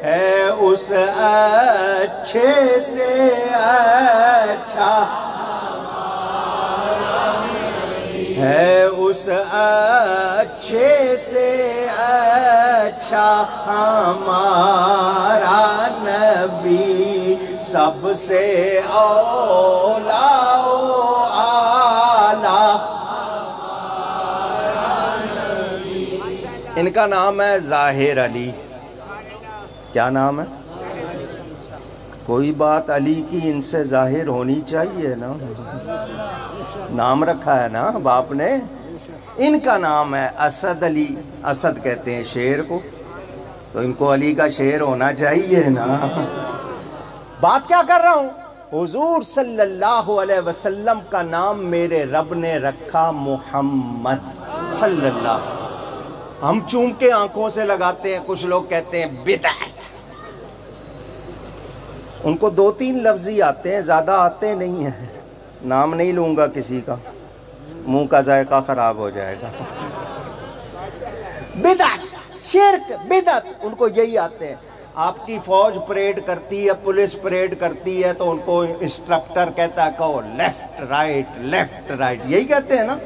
ہے اس اچھے سے اچھا، ہے اس اچھے سے اچھا ہمارا نبی، سب سے اولا و اعلیٰ. ان کا نام ہے ظاہر علی. کیا نام ہے؟ کوئی بات علی کی ان سے ظاہر ہونی چاہیے نا. نام رکھا ہے نا باپ نے. ان کا نام ہے اسد علی. اسد کہتے ہیں شیر کو، تو ان کو علی کا شیر ہونا چاہیے نا. بات کیا کر رہا ہوں؟ حضور صلی اللہ علیہ وسلم کا نام میرے رب نے رکھا محمد صلی اللہ. ہم چوم کے آنکھوں سے لگاتے ہیں، کچھ لوگ کہتے ہیں بدعت۔ ان کو 2-3 لفظ ہی آتے ہیں، زیادہ آتے نہیں ہیں، نام نہیں لوں گا کسی کا، منہ کا ذائقہ خراب ہو جائے گا۔ بدعت، شرک، بدعت، ان کو یہی آتے ہیں۔ آپ کی فوج پریڈ کرتی ہے، پولیس پریڈ کرتی ہے تو ان کو انسٹرکٹر کہتا ہے کہو لیفٹ رائٹ لیفٹ رائٹ، یہی کہتے ہیں نا۔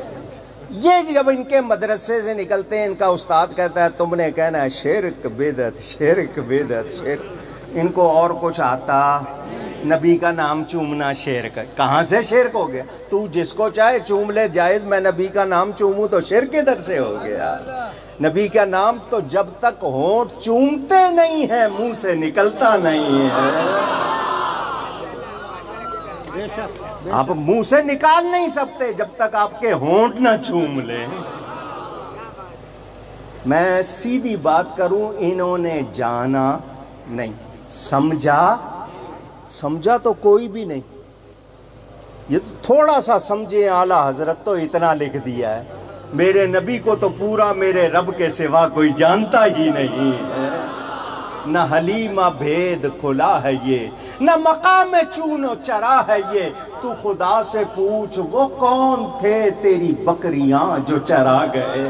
یہ جب ان کے مدرسے سے نکلتے ہیں، ان کا استاد کہتا ہے تم نے کہنا ہے شرک بدعت شرک بدعت شرک، ان کو اور کچھ آتا، نبی کا نام چومنا شرک، کہاں سے شرک ہو گیا؟ تو جس کو چاہے چوم لے، جائز، میں نبی کا نام چوموں تو شرک ادھر سے ہو گیا۔ نبی کا نام تو جب تک ہونٹ چومتے نہیں ہیں منہ سے نکلتا نہیں ہے۔ آپ منہ سے نکال نہیں سکتے جب تک آپ کے ہونٹ نہ چوم لیں۔ میں سیدھی بات کروں، انہوں نے جانا نہیں، سمجھا تو کوئی بھی نہیں۔ یہ تو تھوڑا سا سمجھے اعلیٰ حضرت تو اتنا لکھ دیا ہے، میرے نبی کو تو پورا میرے رب کے سوا کوئی جانتا ہی نہیں ہے۔ نہ حلیمہ بھید کھلا ہے یہ، نہ مقام چون و چرا ہے یہ، تو خدا سے پوچھ وہ کون تھے تیری بکریاں جو چرا گئے۔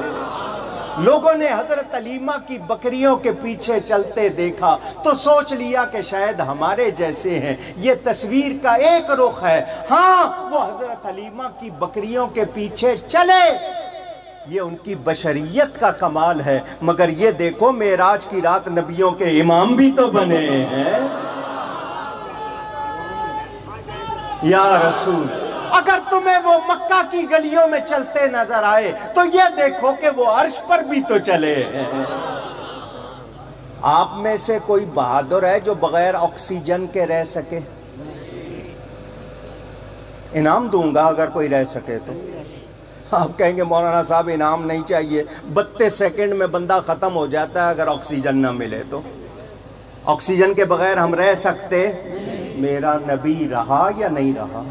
لوگوں نے حضرت حلیمہ کی بکریوں کے پیچھے چلتے دیکھا تو سوچ لیا کہ شاید ہمارے جیسے ہیں، یہ تصویر کا ایک رخ ہے۔ ہاں وہ حضرت حلیمہ کی بکریوں کے پیچھے چلے، یہ ان کی بشریت کا کمال ہے، مگر یہ دیکھو معراج کی رات نبیوں کے امام بھی تو بنے ہیں۔ یا رسول، اگر تمہیں وہ مکہ کی گلیوں میں چلتے نظر آئے تو یہ دیکھو کہ وہ عرش پر بھی تو چلے ہیں۔ آپ میں سے کوئی بہادر ہے جو بغیر آکسیجن کے رہ سکے؟ انعام دوں گا اگر کوئی رہ سکے تو۔ آپ کہیں گے مولانا صاحب انعام نہیں چاہیے، 32 سیکنڈ میں بندہ ختم ہو جاتا ہے اگر آکسیجن نہ ملے تو۔ آکسیجن کے بغیر ہم رہ سکتے؟ میرا نبی رہا یا نہیں رہا؟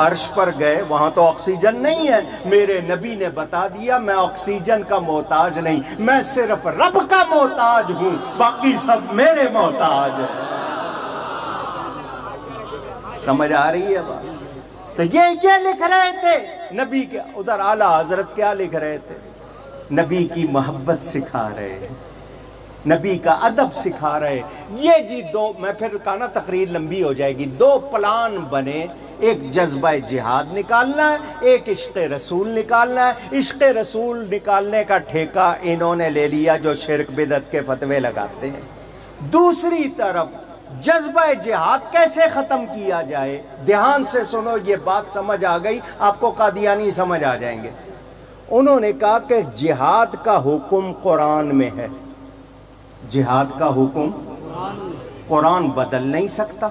عرش پر گئے، وہاں تو آکسیجن نہیں ہے، میرے نبی نے بتا دیا میں آکسیجن کا محتاج نہیں، میں صرف رب کا محتاج ہوں، باقی سب میرے محتاج ہیں۔ سمجھ آ رہی ہے بات؟ تو یہ لکھ رہے تھے نبی کے، ادھر اعلیٰ حضرت کیا لکھ رہے تھے؟ نبی کی محبت سکھا رہے ہیں، نبی کا ادب سکھا رہے۔ یہ جی دو، میں پھر کہا نا تقریر لمبی ہو جائے گی، 2 پلان بنے، ایک جذبہ جہاد نکالنا ہے، ایک عشق رسول نکالنا ہے۔ عشق رسول نکالنے کا ٹھیکہ انہوں نے لے لیا جو شرک بدعت کے فتوے لگاتے ہیں۔ دوسری طرف جذبہ جہاد کیسے ختم کیا جائے؟ دھیان سے سنو، یہ بات سمجھ آ گئی آپ کو، قادیانی سمجھ آ جائیں گے۔ انہوں نے کہا کہ جہاد کا حکم قرآن میں ہے، جہاد کا حکم قرآن بدل نہیں سکتا،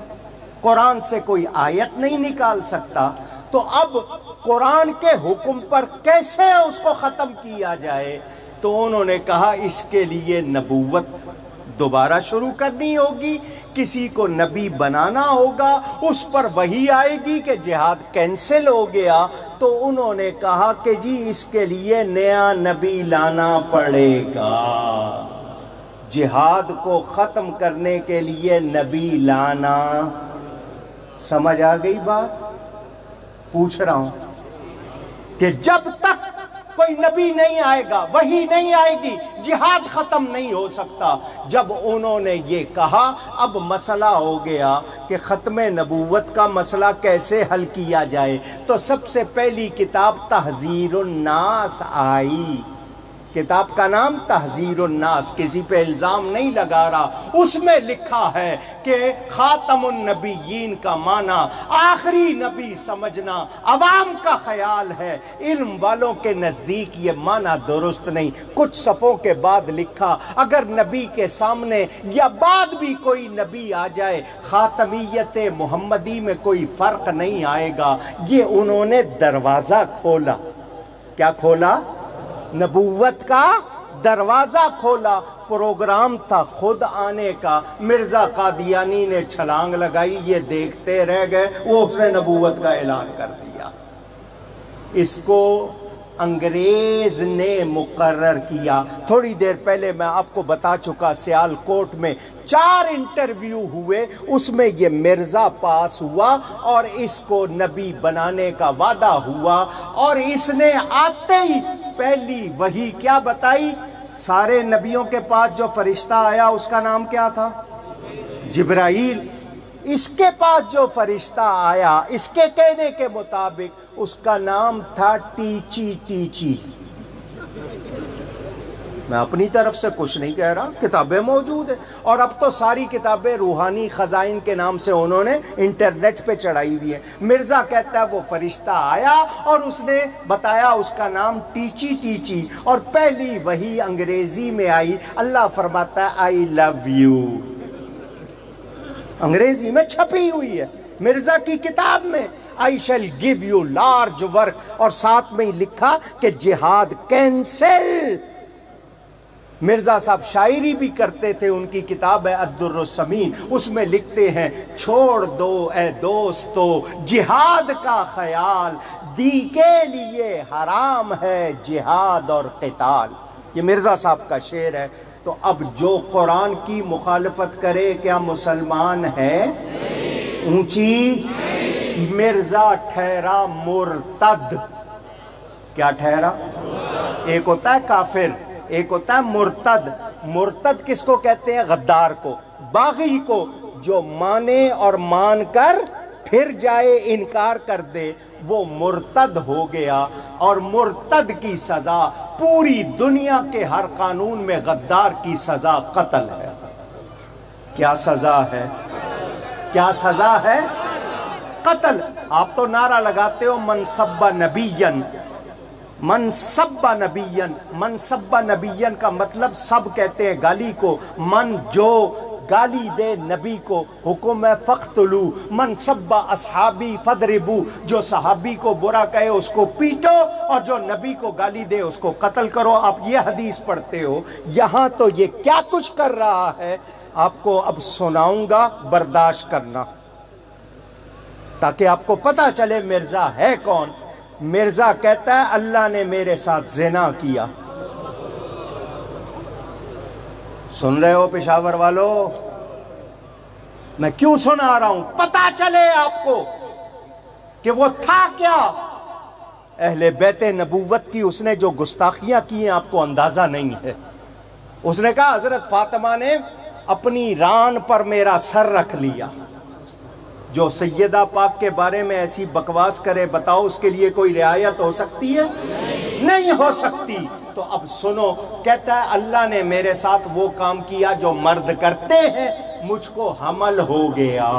قرآن سے کوئی آیت نہیں نکال سکتا، تو اب قرآن کے حکم پر کیسے اس کو ختم کیا جائے؟ تو انہوں نے کہا اس کے لیے نبوت دوبارہ شروع کرنی ہوگی، کسی کو نبی بنانا ہوگا، اس پر وحی آئے گی کہ جہاد کینسل ہو گیا۔ تو انہوں نے کہا کہ جی اس کے لیے نیا نبی لانا پڑے گا، جہاد کو ختم کرنے کے لیے نبی لانا۔ سمجھ آ گئی بات؟ پوچھ رہا ہوں کہ جب تک کوئی نبی نہیں آئے گا، وحی نہیں آئے گی، جہاد ختم نہیں ہو سکتا۔ جب انہوں نے یہ کہا اب مسئلہ ہو گیا کہ ختم نبوت کا مسئلہ کیسے حل کیا جائے، تو سب سے پہلی کتاب تحذیر الناس آئی۔ کتاب کا نام تحذیر الناس، کسی پہ الزام نہیں لگا رہا، اس میں لکھا ہے کہ خاتم النبیین کا معنی آخری نبی سمجھنا عوام کا خیال ہے، علم والوں کے نزدیک یہ معنی درست نہیں۔ کچھ صفوں کے بعد لکھا اگر نبی کے سامنے یا بعد بھی کوئی نبی آ جائے خاتمیت محمدی میں کوئی فرق نہیں آئے گا۔ یہ انہوں نے دروازہ کھولا، کیا کھولا؟ نبوت کا دروازہ کھولا۔ پروگرام تھا خود آنے کا، مرزا قادیانی نے چھلانگ لگائی، یہ دیکھتے رہ گئے، وہ اس نے نبوت کا اعلان کر دیا۔ اس کو انگریز نے مقرر کیا۔ تھوڑی دیر پہلے میں آپ کو بتا چکا سیال کوٹ میں 4 انٹرویو ہوئے، اس میں یہ مرزا پاس ہوا اور اس کو نبی بنانے کا وعدہ ہوا، اور اس نے آتے ہی پہلی وحی کیا بتائی؟ سارے نبیوں کے پاس جو فرشتہ آیا اس کا نام کیا تھا؟ جبرائیل۔ اس کے پاس جو فرشتہ آیا اس کے کہنے کے مطابق اس کا نام تھا ٹیچی ٹیچی۔ میں اپنی طرف سے کچھ نہیں کہہ رہا، کتابیں موجود ہیں، اور اب تو ساری کتابیں روحانی خزائن کے نام سے انہوں نے انٹرنیٹ پہ چڑھائی ہوئی ہیں۔ مرزا کہتا ہے وہ فرشتہ آیا اور اس نے بتایا اس کا نام ٹیچی ٹیچی، اور پہلی وحی انگریزی میں آئی، اللہ فرماتا ہے آئی لو یو، انگریزی میں چھپی ہوئی ہے مرزا کی کتاب میں، I shall give you large work، اور ساتھ میں ہی لکھا کہ جہاد کینسل۔ مرزا صاحب شاعری بھی کرتے تھے، ان کی کتاب ہے الدر الثمین، اس میں لکھتے ہیں چھوڑ دو اے دوستو جہاد کا خیال، دی کے لیے حرام ہے جہاد اور قتال۔ یہ مرزا صاحب کا شعر ہے۔ تو اب جو قرآن کی مخالفت کرے کیا مسلمان ہے؟ اونچی، مرزا ٹھہرا مرتد۔ کیا ٹھہرا؟ ایک ہوتا ہے کافر، ایک ہوتا ہے مرتد۔ مرتد کس کو کہتے ہیں؟ غدار کو، باغی کو، جو مانے اور مان کر پھر جائے انکار کر دے، وہ مرتد ہو گیا۔ اور مرتد کی سزا پوری دنیا کے ہر قانون میں غدار کی سزا قتل ہے۔ کیا سزا ہے؟ کیا سزا ہے؟ قتل۔ آپ تو نعرہ لگاتے ہو من سب نبیًا، من سب نبیًا، من سب نبیًا کا مطلب سب کہتے ہیں گالی کو، من جو گالی دے نبی کو حکم ہے فقتلو، من سب اصحابی فضربو، جو صحابی کو برا کہے اس کو پیٹو، اور جو نبی کو گالی دے اس کو قتل کرو۔ آپ یہ حدیث پڑھتے ہو، یہاں تو یہ کیا کچھ کر رہا ہے آپ کو اب سناؤں گا، برداشت کرنا تاکہ آپ کو پتہ چلے مرزا ہے کون۔ مرزا کہتا ہے اللہ نے میرے ساتھ زنا کیا۔ سن رہے ہو پشاور والو؟ میں کیوں سنا رہا ہوں؟ پتہ چلے آپ کو کہ وہ تھا کیا۔ اہل بیت نبوت کی اس نے جو گستاخیاں کی ہیں آپ کو اندازہ نہیں ہے۔ اس نے کہا حضرت فاطمہ نے اپنی ران پر میرا سر رکھ لیا۔ جو سیدہ پاک کے بارے میں ایسی بکواس کرے بتاؤ اس کے لیے کوئی رعایت ہو سکتی ہے؟ نہیں ہو سکتی۔ تو اب سنو، کہتا ہے اللہ نے میرے ساتھ وہ کام کیا جو مرد کرتے ہیں، مجھ کو حمل ہو گیا،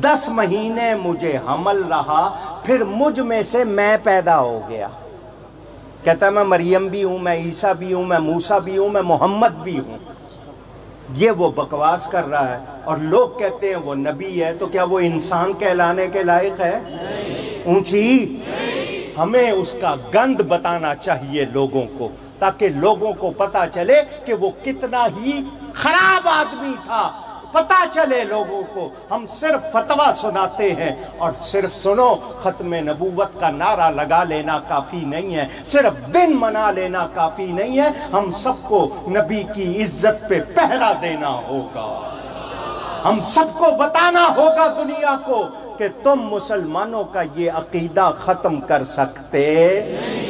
10 مہینے مجھے حمل رہا، پھر مجھ میں سے میں پیدا ہو گیا۔ کہتا ہے میں مریم بھی ہوں، میں عیسیٰ بھی ہوں، میں موسیٰ بھی ہوں، میں محمد بھی ہوں۔ یہ وہ بکواس کر رہا ہے، اور لوگ کہتے ہیں وہ نبی ہے، تو کیا وہ انسان کہلانے کے لائق ہے؟ اونچی، ہمیں اس کا گند بتانا چاہیے لوگوں کو، تاکہ لوگوں کو پتہ چلے کہ وہ کتنا ہی خراب آدمی تھا، پتہ چلے لوگوں کو۔ ہم صرف فتویٰ سناتے ہیں، اور صرف سنو، ختم نبوت کا نعرہ لگا لینا کافی نہیں ہے، صرف دن منا لینا کافی نہیں ہے، ہم سب کو نبی کی عزت پہ پہرا دینا ہوگا۔ ہم سب کو بتانا ہوگا دنیا کو کہ تم مسلمانوں کا یہ عقیدہ ختم کر سکتے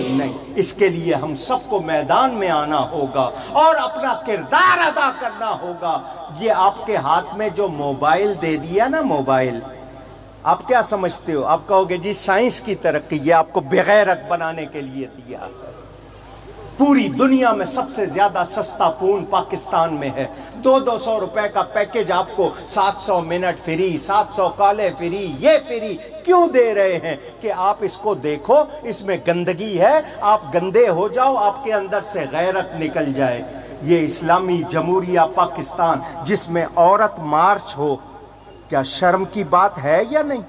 نہیں۔ اس کے لیے ہم سب کو میدان میں آنا ہوگا اور اپنا کردار ادا کرنا ہوگا۔ یہ آپ کے ہاتھ میں جو موبائل دے دیا نا، موبائل، آپ کیا سمجھتے ہو؟ آپ کہو گے جی سائنس کی ترقی، یہ آپ کو بغیرت بنانے کے لیے دیا۔ پوری دنیا میں سب سے زیادہ سستا فون پاکستان میں ہے، 200 روپے کا پیکج آپ کو 700 منٹ فری، 700 کالیں فری، یہ فری کیوں دے رہے ہیں؟ کہ آپ اس کو دیکھو، اس میں گندگی ہے، آپ گندے ہو جاؤ، آپ کے اندر سے غیرت نکل جائے۔ یہ اسلامی جمہوریہ پاکستان جس میں عورت مارچ ہو، کیا شرم کی بات ہے یا نہیں؟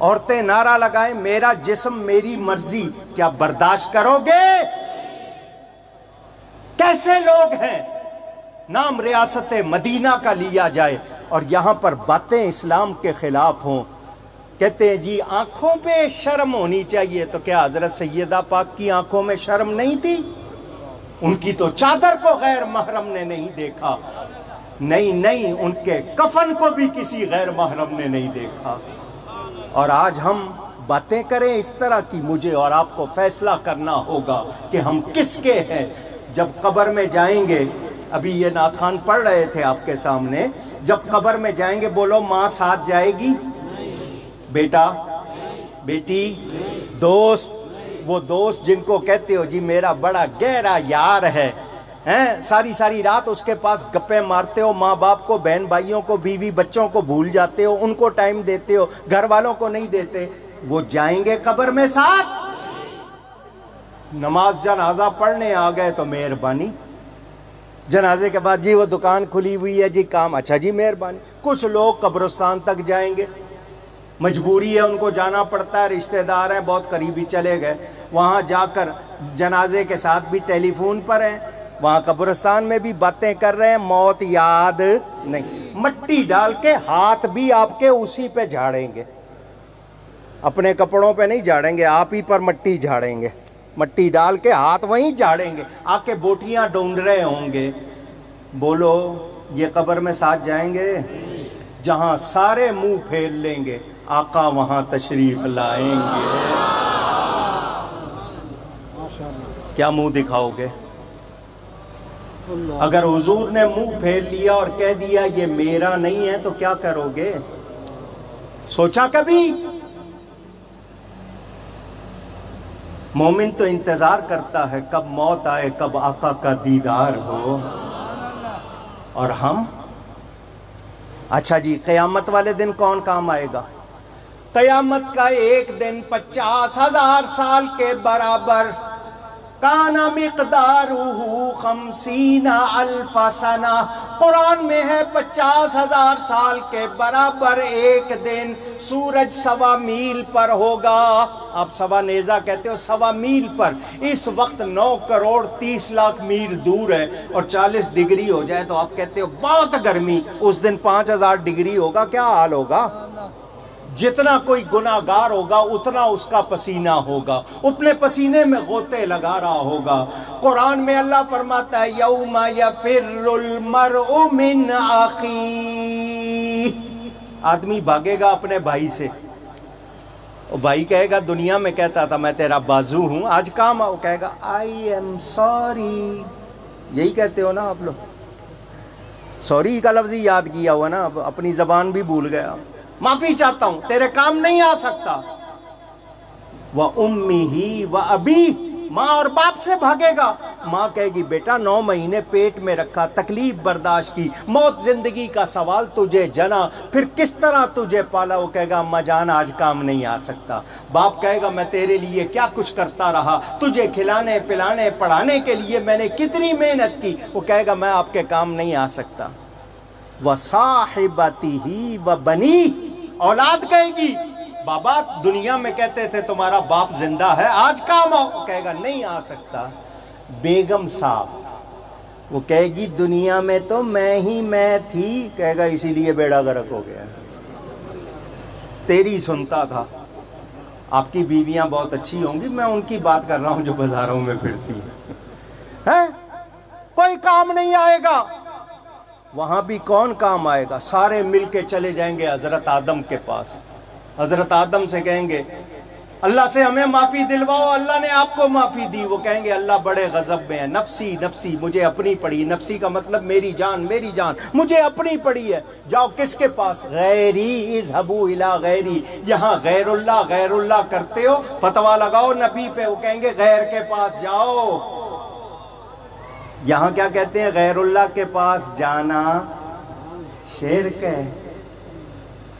عورتیں نعرہ لگائیں میرا جسم میری مرضی، کیا برداشت کرو گے؟ کیسے لوگ ہیں؟ نام ریاست مدینہ کا لیا جائے اور یہاں پر باتیں اسلام کے خلاف ہوں، کہتے ہیں جی آنکھوں پہ شرم ہونی چاہیے، تو کیا حضرت سیدہ پاک کی آنکھوں میں شرم نہیں تھی؟ ان کی تو چادر کو غیر محرم نے نہیں دیکھا، نہیں ان کے کفن کو بھی کسی غیر محرم نے نہیں دیکھا۔ اور آج ہم باتیں کریں اس طرح کی، مجھے اور آپ کو فیصلہ کرنا ہوگا کہ ہم کس کے ہیں۔ جب قبر میں جائیں گے، ابھی یہ نعت خوان پڑھ رہے تھے آپ کے سامنے، جب قبر میں جائیں گے بولو ماں ساتھ جائے گی، بیٹا، بیٹی، دوست، وہ دوست جن کو کہتے ہو جی میرا بڑا گہرا یار ہے، ساری رات اس کے پاس گپیں مارتے ہو، ماں باپ کو، بہن بھائیوں کو، بیوی بچوں کو بھول جاتے ہو، ان کو ٹائم دیتے ہو، گھر والوں کو نہیں دیتے، وہ جائیں گے قبر میں ساتھ؟ نماز جنازہ پڑھنے آ گئے تو مہربانی، جنازے کے بعد جی وہ دکان کھلی ہوئی ہے جی کام، اچھا جی مہربانی۔ کچھ لوگ قبرستان تک جائیں گے، مجبوری ہے ان کو جانا پڑتا ہے، رشتہ دار ہیں بہت قریبی چلے گئے، وہاں جا کر جنازے کے ساتھ بھی ٹیلی فون پر ہیں، وہاں قبرستان میں بھی باتیں کر رہے ہیں، موت یاد نہیں، مٹی ڈال کے ہاتھ بھی آپ کے اسی پہ جھاڑیں گے، اپنے کپڑوں پہ نہیں جھاڑیں گے، آپ ہی پر مٹی جھاڑیں گے، مٹی ڈال کے ہاتھ وہیں جھاڑیں گے، آ کے بوٹیاں ڈھونڈ رہے ہوں گے۔ بولو یہ قبر میں ساتھ جائیں گے؟ جہاں سارے منہ پھیر لیں گے آقا وہاں تشریف لائیں گے۔ کیا منہ دکھاؤ گے؟ اگر حضور نے منہ پھیر لیا اور کہہ دیا یہ میرا نہیں ہے تو کیا کرو گے؟ سوچا کبھی؟ مومن تو انتظار کرتا ہے کب موت آئے، کب آقا کا دیدار ہو، اور ہم؟ اچھا جی قیامت والے دن کون کام آئے گا؟ قیامت کا ایک دن 50,000 سال کے برابر، کان مقدارہ 50,000 سنہ، قرآن میں ہے 50,000 سال کے برابر ایک دن، سورج 1.25 میل پر ہوگا، آپ 1.25 نیزہ کہتے ہو، 1.25 میل پر، اس وقت 9 کروڑ 30 لاکھ میل دور ہے، اور 40 ڈگری ہو جائے تو آپ کہتے ہو بہت گرمی، اس دن 5,000 ڈگری ہوگا، کیا حال ہوگا؟ جتنا کوئی گناہگار ہوگا اتنا اس کا پسینہ ہوگا، اپنے پسینے میں غوطے لگا رہا ہوگا۔ قرآن میں اللہ فرماتا ہے یوم یفر المرء من اخیہ، آدمی بھاگے گا اپنے بھائی سے، وہ بھائی کہے گا دنیا میں کہتا تھا میں تیرا بازو ہوں، آج کام وہ کہے گا آئی ایم سوری، یہی کہتے ہو نا آپ لوگ، سوری کا لفظ یاد کیا ہوا نا، اب اپنی زبان بھی بھول گیا، معافی چاہتا ہوں تیرے کام نہیں آ سکتا۔ وَأُمِّهِ وَأَبِيهِ، ماں اور باپ سے بھاگے گا، ماں کہے گی بیٹا 9 مہینے پیٹ میں رکھا، تکلیف برداشت کی، موت زندگی کا سوال تجھے جنا، پھر کس طرح تجھے پالا، وہ کہے گا اماں جان آج کام نہیں آ سکتا۔ باپ کہے گا میں تیرے لیے کیا کچھ کرتا رہا، تجھے کھلانے پلانے پڑھانے کے لیے میں نے کتنی محنت کی، وہ کہے گا میں آپ کے کام نہیں آ سکتا۔ وَصَاحِبَتِهِ وَبَنِيهِ، اولاد کہے گی بابا دنیا میں کہتے تھے تمہارا باپ زندہ ہے، آج کام آؤ، کہے گا نہیں آ سکتا۔ بیگم صاحب، وہ کہے گی دنیا میں تو میں تھی، کہے گا اسی لیے بیڑا غرق ہو گیا، تیری سنتا تھا۔ آپ کی بیویاں بہت اچھی ہوں گی، میں ان کی بات کر رہا ہوں جو بازاروں میں پھرتی ہیں، کوئی کام نہیں آئے گا۔ وہاں بھی کون کام آئے گا؟ سارے مل کے چلے جائیں گے حضرت آدم کے پاس، حضرت آدم سے کہیں گے اللہ سے ہمیں معافی دلواؤ، اللہ نے آپ کو معافی دی، وہ کہیں گے اللہ بڑے غضب میں ہے، نفسی نفسی، مجھے اپنی پڑی، نفسی کا مطلب میری جان مجھے اپنی پڑی ہے، جاؤ کس کے پاس؟ غیری، اذهبوا الی غیری، یہاں غیر اللہ کرتے ہو، فتویٰ لگاؤ نبی پہ، وہ کہیں گے غیر کے پاس جاؤ۔ یہاں کیا کہتے ہیں؟ غیر اللہ کے پاس جانا شرک ہے۔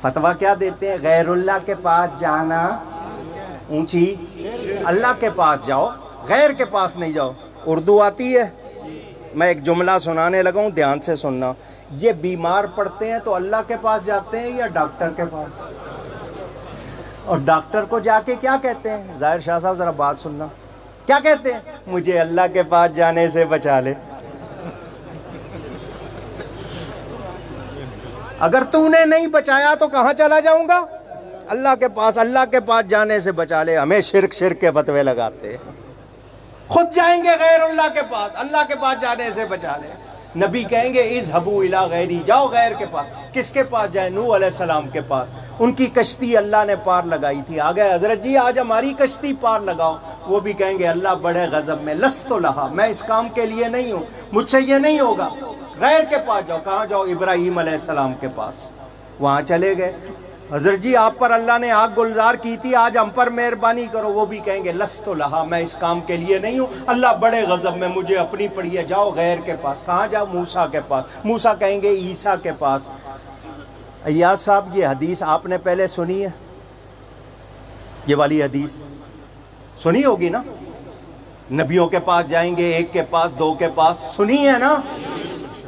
فتویٰ کیا دیتے ہیں؟ غیر اللہ کے پاس جانا اونچی، اللہ کے پاس جاؤ، غیر کے پاس نہیں جاؤ۔ اردو آتی ہے؟ میں ایک جملہ سنانے لگا ہوں، دھیان سے سننا۔ یہ بیمار پڑتے ہیں تو اللہ کے پاس جاتے ہیں یا ڈاکٹر کے پاس؟ اور ڈاکٹر کو جا کے کیا کہتے ہیں؟ ظاہر شاہ صاحب ذرا بات سننا، کیا کہتے ہیں؟ مجھے اللہ کے پاس جانے سے بچا لے۔ اگر تو نے نہیں بچایا تو کہاں چلا جاؤں گا؟ اللہ کے پاس جانے سے بچا لے. ہمیں شرک کے فتوے لگاتے ہیں. خود جائیں گے غیر اللہ کے پاس جانے سے بچا لے. نبی کہیں گے اذهبوا الی غیری، جاؤ غیر کے پاس. کس کے پاس جائیں؟ نوح علیہ السلام کے پاس. ان کی کشتی اللہ نے پار لگائی تھی. آ گئے حضرت جی آج ہماری کشتی پار لگاؤ. وہ بھی کہیں گے اللہ بڑے غضب میں، لست لہا، میں اس کام کے لیے نہیں ہوں، مجھ سے یہ نہیں ہوگا. غیر کے پاس جاؤ. کہاں جاؤ؟ ابراہیم علیہ السلام کے پاس. وہاں چلے گئے. حضرت جی آپ پر اللہ نے آگ گلزار کی تھی، آج ہم پر مہربانی کرو. وہ بھی کہیں گے لست لہا، میں اس کام کے لیے نہیں ہوں، اللہ بڑے غضب میں، مجھے اپنی پڑی ہے. جاؤ غیر کے پاس. کہاں جاؤ؟ موسیٰ کے پاس. موسیٰ کہیں گے عیسیٰ کے پاس. ایاز صاحب یہ حدیث آپ نے پہلے سنی ہے؟ یہ والی حدیث سنی ہوگی نا؟ نبیوں کے پاس جائیں گے، ایک کے پاس، دو کے پاس، سنی ہے نا؟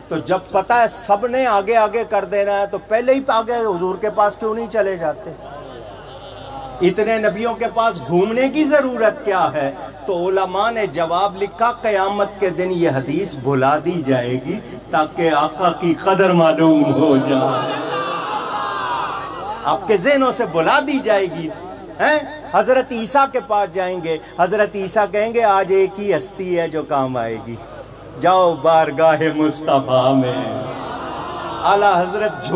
تو جب پتہ ہے سب نے آگے آگے کر دینا ہے تو پہلے ہی آگے حضور کے پاس کیوں نہیں چلے جاتے؟ اتنے نبیوں کے پاس گھومنے کی ضرورت کیا ہے؟ تو علماء نے جواب لکھا قیامت کے دن یہ حدیث بھلا دی جائے گی تاکہ آقا کی قدر معلوم ہو جائے. آپ کے ذہنوں سے بھلا دی جائے گی. حضرت عیسیٰ کے پاس جائیں گے. حضرت عیسیٰ کہیں گے آج ایک ہی ہستی ہے جو کام آئے گی، جاؤ بارگاہ مصطفیٰ میں. اعلیٰ حضرت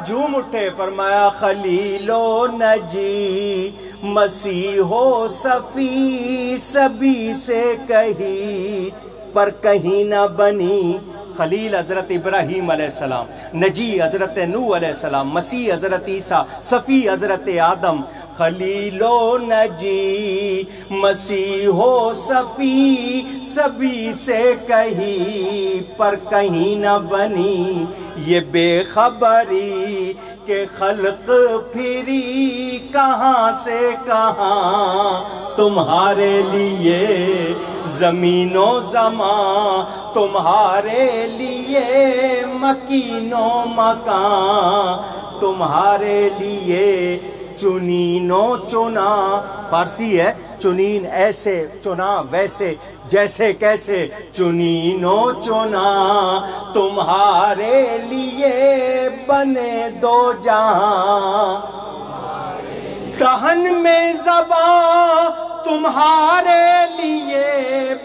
جھوم اٹھے، فرمایا خلیل و نجی مسیح و صفی سبھی سے کہی پر کہیں نہ بنی. خلیل حضرت ابراہیم علیہ السلام، نجی حضرت نوح علیہ السلام، مسیح حضرت عیسیٰ، صفی حضرت آدم. خلیل و نجی مسیح و صفی سبھی سے کہی پر کہیں نہ بنی. یہ بے خبری کہ خلق پھری کہاں سے کہاں، تمہارے لیے زمین و زمان، تمہارے لیے مکین و مکان، تمہارے لیے چنین و چنا. فارسی ہے چنین ایسے، چنا ویسے، جیسے کیسے. چنین و چنا تمہارے لیے بنے دو جہاں، دہن میں زبان تمہارے لیے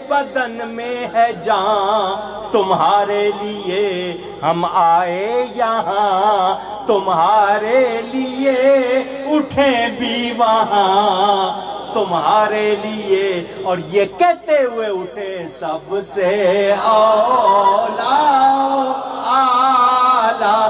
بدن میں ہے جان. تمہارے لیے ہم آئے یہاں، تمہارے لیے اٹھیں بھی وہاں، تمہارے لیے. اور یہ کہتے ہوئے اٹھے سب سے اولا اعلیٰ.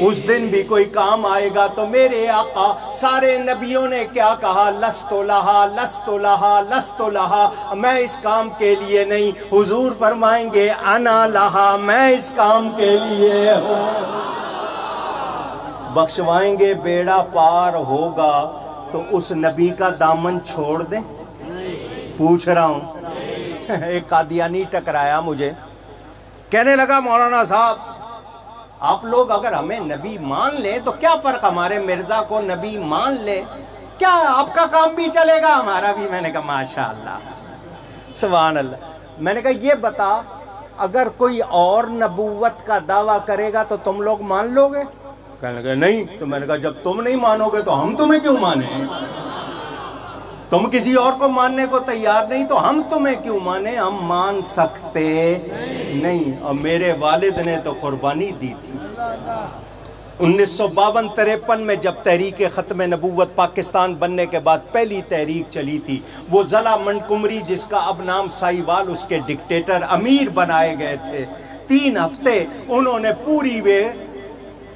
اس دن بھی کوئی کام آئے گا تو میرے آقا سارے نبیوں نے کیا کہا؟ لست لہا، لست لہا، لست لہا، میں اس کام کے لیے نہیں. حضور فرمائیں گے انا لہا، میں اس کام کے لیے ہوں. بخشوائیں گے. بیڑا پار ہوگا تو اس نبی کا دامن چھوڑ دیں؟ پوچھ رہا ہوں. ایک قادیانی ٹکرایا مجھے، کہنے لگا مولانا صاحب آپ لوگ اگر ہمیں نبی مان لیں تو کیا فرق، ہمارے مرزا کو نبی مان لیں، کیا آپ کا کام بھی چلے گا ہمارا بھی؟ میں نے کہا ماشاءاللہ سبحان اللہ. میں نے کہا یہ بتا اگر کوئی اور نبوت کا دعویٰ کرے گا تو تم لوگ مان لو گے؟ کہنے لگا نہیں. تو میں نے کہا جب تم نہیں مانو گے تو ہم تمہیں کیوں مانیں؟ تم کسی اور کو ماننے کو تیار نہیں تو ہم تمہیں کیوں مانیں؟ ہم مان سکتے نہیں. اور میرے والد نے تو قربانی دی تھی. 1952-53 میں جب تحریک ختم نبوت پاکستان بننے کے بعد پہلی تحریک چلی تھی، وہ ضلع منکمری جس کا اب نام سائیوال، اس کے ڈکٹیٹر امیر بنائے گئے تھے. 3 ہفتے انہوں نے پوری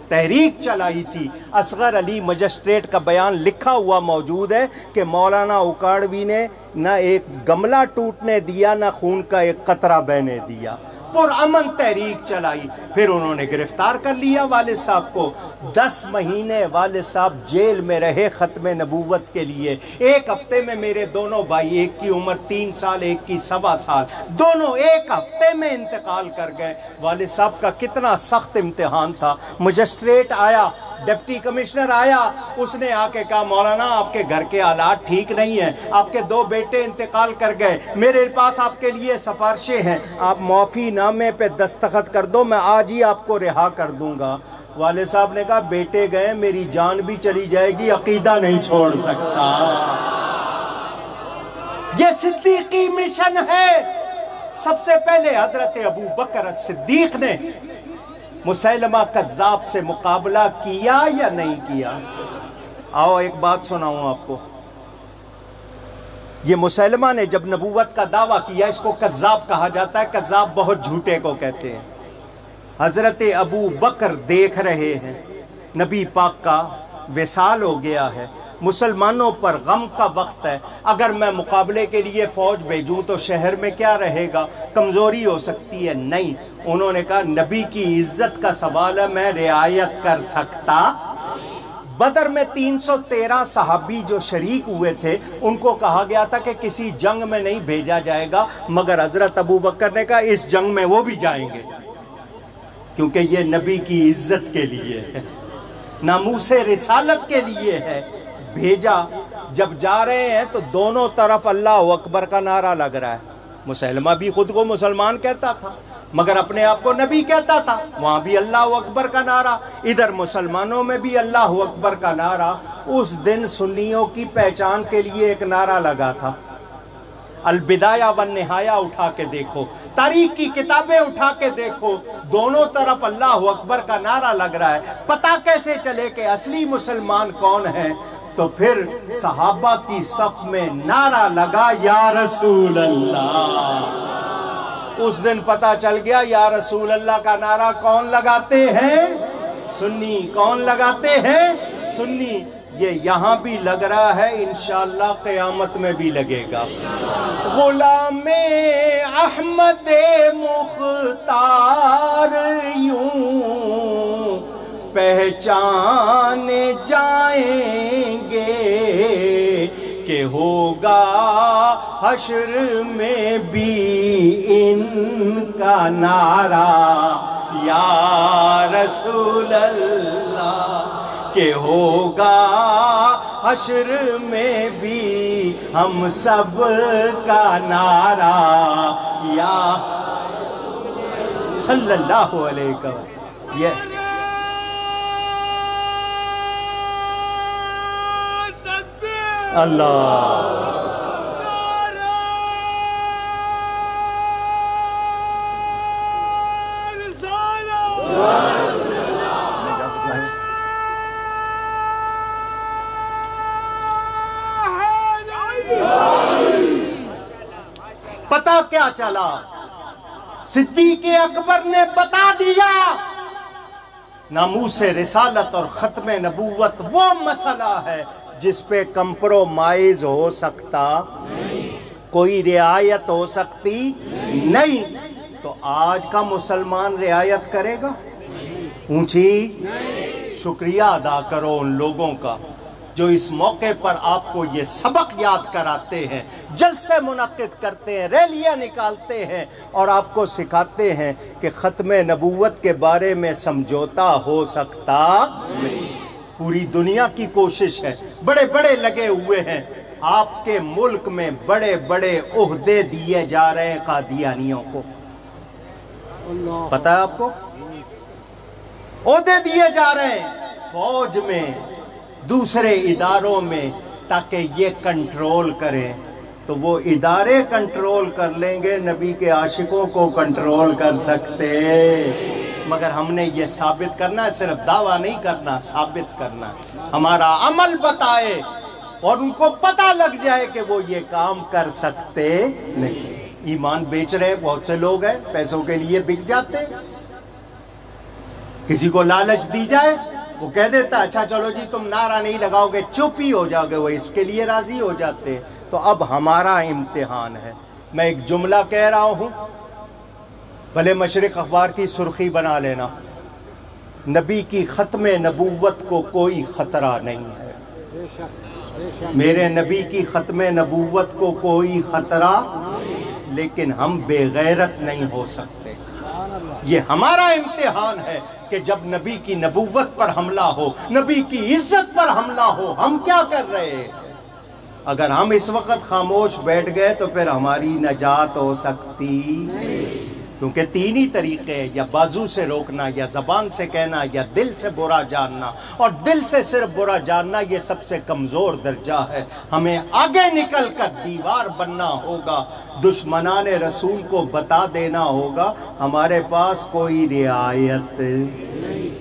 تحریک چلائی تھی. اصغر علی مجسٹریٹ کا بیان لکھا ہوا موجود ہے کہ مولانا اکاڑوی نے نہ ایک گملہ ٹوٹنے دیا، نہ خون کا ایک قطرہ بہنے دیا. پرامن تحریک چلائی. پھر انہوں نے گرفتار کر لیا والد صاحب کو. 10 مہینے والد صاحب جیل میں رہے ختم نبوت کے لیے. 1 ہفتے میں میرے دونوں بھائی، ایک کی عمر 3 سال، ایک کی 1.25 سال، دونوں 1 ہفتے میں انتقال کر گئے. والد صاحب کا کتنا سخت امتحان تھا. مجسٹریٹ آیا ڈپٹی کمشنر آیا، اس نے آ کے کہا مولانا آپ کے گھر کے حالات ٹھیک نہیں ہیں، آپ کے 2 بیٹے انتقال کر گئے، میرے پاس آپ کے لیے سفارشیں ہیں، آپ معافی نامے پہ دستخط کر دو، میں آج ہی آپ کو رہا کر دوں گا۔ والد صاحب نے کہا بیٹے گئے میری جان بھی چلی جائے گی، عقیدہ نہیں چھوڑ سکتا۔ یہ صدیقی مشن ہے۔ سب سے پہلے حضرت ابو بکر صدیق نے مسیلمہ کذاب سے مقابلہ کیا یا نہیں کیا؟ آؤ ایک بات سناؤں آپ کو۔ یہ مسیلمہ نے جب نبوت کا دعویٰ کیا، اس کو کذاب کہا جاتا ہے، کذاب بہت جھوٹے کو کہتے ہیں۔ حضرت ابو بکر دیکھ رہے ہیں نبی پاک کا وصال ہو گیا ہے، مسلمانوں پر غم کا وقت ہے، اگر میں مقابلے کے لیے فوج بھیجوں تو شہر میں کیا رہے گا، کمزوری ہو سکتی ہے، نہیں۔ انہوں نے کہا نبی کی عزت کا سوال ہے، میں رعایت کر سکتا۔ بدر میں 313 صحابی جو شریک ہوئے تھے ان کو کہا گیا تھا کہ کسی جنگ میں نہیں بھیجا جائے گا، مگر حضرت ابو بکر نے کہا اس جنگ میں وہ بھی جائیں گے، کیونکہ یہ نبی کی عزت کے لیے ہے، ناموس رسالت کے لیے ہے، بھیجا۔ جب جا رہے ہیں تو دونوں طرف اللہ اکبر کا نعرہ لگ رہا ہے۔ مسلمہ بھی خود کو مسلمان کہتا تھا مگر اپنے آپ کو نبی کہتا تھا، وہاں بھی اللہ اکبر کا نعرہ، ادھر مسلمانوں میں بھی اللہ اکبر کا نعرہ۔ اس دن سنیوں کی پہچان کے لیے ایک نعرہ لگا تھا، البدایہ والنہایہ اٹھا کے دیکھو، تاریخ کی کتابیں اٹھا کے دیکھو، دونوں طرف اللہ اکبر کا نعرہ لگ رہا ہے۔ پتہ کیسے چلے کہ اصلی مسلمان کون ہے؟ تو پھر صحابہ کی صف میں نعرہ لگا یا رسول اللہ۔ اس دن پتہ چل گیا یا رسول اللہ کا نعرہ کون لگاتے ہیں؟ سنی۔ کون لگاتے ہیں؟ سنی۔ یہ یہاں بھی لگ رہا ہے، انشاءاللہ قیامت میں بھی لگے گا۔ غلام احمد مختار یوں پہچانے جائیں گے کہ ہوگا حشر میں بھی ان کا نعرہ یا رسول اللہ، کہ ہوگا حشر میں بھی ہم سب کا نعرہ یا صلی اللہ علیہ وسلم۔ یہ اللہ پتہ کیا چلا؟ صدیق اکبر نے بتا دیا ناموس رسالت اور ختم نبوت وہ مسئلہ ہے جس پہ کمپرومائز ہو سکتا کوئی رعایت ہو سکتی نہیں۔ تو آج کا مسلمان رعایت کرے گا؟ اونچی شکریہ ادا کرو ان لوگوں کا جو اس موقع پر آپ کو یہ سبق یاد کراتے ہیں، جلسے منعقد کرتے ہیں، ریلیاں نکالتے ہیں اور آپ کو سکھاتے ہیں کہ ختم نبوت کے بارے میں سمجھوتا ہو سکتا نہیں۔ پوری دنیا کی کوشش ہے، بڑے بڑے لگے ہوئے ہیں، آپ کے ملک میں بڑے بڑے عہدے دیے جا رہے ہیں قادیانیوں کو، پتہ ہے آپ کو؟ عہدے دیے جا رہے ہیں فوج میں، دوسرے اداروں میں، تاکہ یہ کنٹرول کریں۔ تو وہ ادارے کنٹرول کر لیں گے، نبی کے عاشقوں کو کنٹرول کر سکتے، مگر ہم نے یہ ثابت کرنا ہے، صرف دعویٰ نہیں کرنا، ثابت کرنا ہے، ہمارا عمل بتائے اور ان کو پتہ لگ جائے کہ وہ یہ کام کر سکتے نہیں۔ ایمان بیچ رہے بہت سے لوگ ہیں، پیسوں کے لیے بک جاتے ہیں، کسی کو لالچ دی جائے وہ کہہ دیتا اچھا چلو جی تم نعرہ نہیں لگاؤ گے چپ ہی ہو جاؤ گے، وہ اس کے لیے راضی ہو جاتے۔ تو اب ہمارا امتحان ہے۔ میں ایک جملہ کہہ رہا ہوں، بھلے مشرق اخبار کی سرخی بنا لینا، نبی کی ختم نبوت کو کوئی خطرہ نہیں ہے، میرے نبی کی ختم نبوت کو کوئی خطرہ، لیکن ہم بے غیرت نہیں ہو سکتے، یہ ہمارا امتحان ہے کہ جب نبی کی نبوت پر حملہ ہو، نبی کی عزت پر حملہ ہو، ہم کیا کر رہے ہیں؟ اگر ہم اس وقت خاموش بیٹھ گئے تو پھر ہماری نجات ہو سکتی، کیونکہ تین ہی طریقے ہیں، یا بازو سے روکنا، یا زبان سے کہنا، یا دل سے برا جاننا، اور دل سے صرف برا جاننا یہ سب سے کمزور درجہ ہے۔ ہمیں آگے نکل کر دیوار بننا ہوگا، دشمنان رسول کو بتا دینا ہوگا ہمارے پاس کوئی رعایت،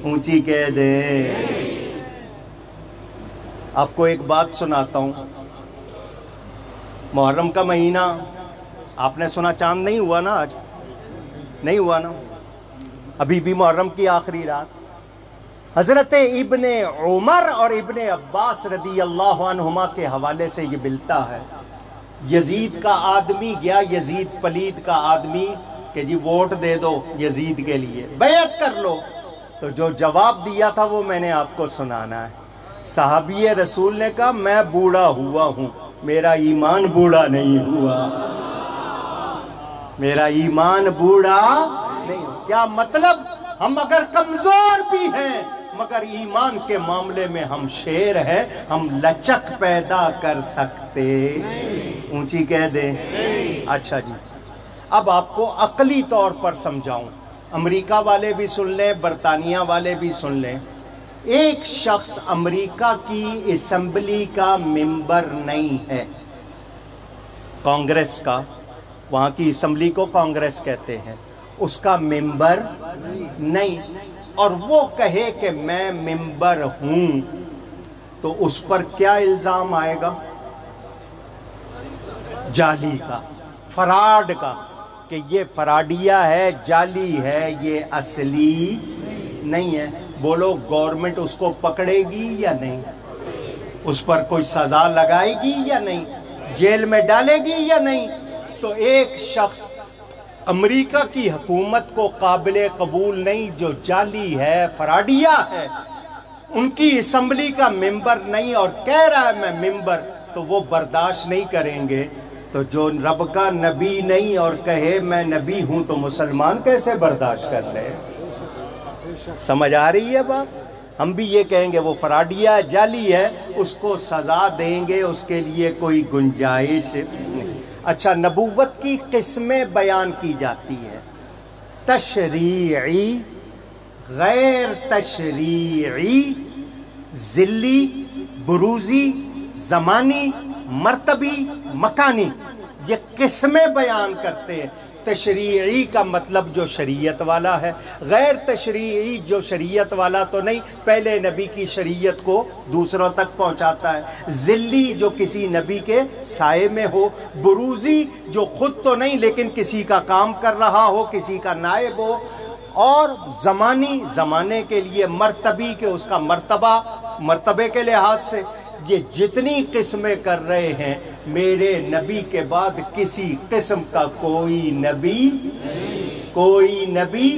اونچی کہہ دیں۔ آپ کو ایک بات سناتا ہوں، محرم کا مہینہ آپ نے سنا چاند نہیں ہوا نا، آج نہیں ہوا نا، ابھی بھی محرم کی آخری رات۔ حضرت ابن عمر اور ابن عباس رضی اللہ عنہما کے حوالے سے یہ ملتا ہے، یزید کا آدمی گیا، یزید پلید کا آدمی، کہ جی ووٹ دے دو یزید کے لیے، بیعت کر لو، تو جو جواب دیا تھا وہ میں نے آپ کو سنانا ہے۔ صحابی رسول نے کہا میں بوڑھا ہوا ہوں، میرا ایمان بوڑھا نہیں ہوا، میرا ایمان بوڑھا نہیں۔ کیا مطلب؟ ہم اگر کمزور بھی ہیں مگر ایمان کے معاملے میں ہم شیر ہیں، ہم لچک پیدا کر سکتے، اونچی کہہ دیں۔ اچھا جی، اب آپ کو عقلی طور پر سمجھاؤں، امریکہ والے بھی سن لیں، برطانیہ والے بھی سن لیں۔ ایک شخص امریکہ کی اسمبلی کا ممبر نہیں ہے، کانگریس کا، وہاں کی اسمبلی کو کانگریس کہتے ہیں، اس کا ممبر نہیں، اور وہ کہے کہ میں ممبر ہوں، تو اس پر کیا الزام آئے گا؟ جعلی کا، فراڈ کا، کہ یہ فراڈیا ہے، جعلی ہے، یہ اصلی نہیں ہے۔ بولو گورنمنٹ اس کو پکڑے گی یا نہیں؟ اس پر کوئی سزا لگائے گی یا نہیں؟ جیل میں ڈالے گی یا نہیں؟ تو ایک شخص امریکہ کی حکومت کو قابل قبول نہیں، جو جعلی ہے، فراڈیا ہے، ان کی اسمبلی کا ممبر نہیں اور کہہ رہا ہے میں ممبر، تو وہ برداشت نہیں کریں گے۔ تو جو رب کا نبی نہیں اور کہے میں نبی ہوں تو مسلمان کیسے برداشت کر لے؟ سمجھ آ رہی ہے بات؟ ہم بھی یہ کہیں گے وہ فراڈیا جعلی ہے، اس کو سزا دیں گے، اس کے لیے کوئی گنجائش نہیں۔ اچھا، نبوت کی قسمیں بیان کی جاتی ہے، تشریعی، غیر تشریعی، ذلی، بروزی، زمانی، مرتبی، مکانی، یہ قسمیں بیان کرتے ہیں۔ تشریعی کا مطلب جو شریعت والا ہے، غیر تشریعی جو شریعت والا تو نہیں، پہلے نبی کی شریعت کو دوسروں تک پہنچاتا ہے، ذلی جو کسی نبی کے سائے میں ہو، بروزی جو خود تو نہیں لیکن کسی کا کام کر رہا ہو، کسی کا نائب ہو، اور زمانی، زمانے کے لیے، مرتبی کہ اس کا مرتبے کے لحاظ سے۔ یہ جتنی قسمیں کر رہے ہیں، میرے نبی کے بعد کسی قسم کا کوئی نبی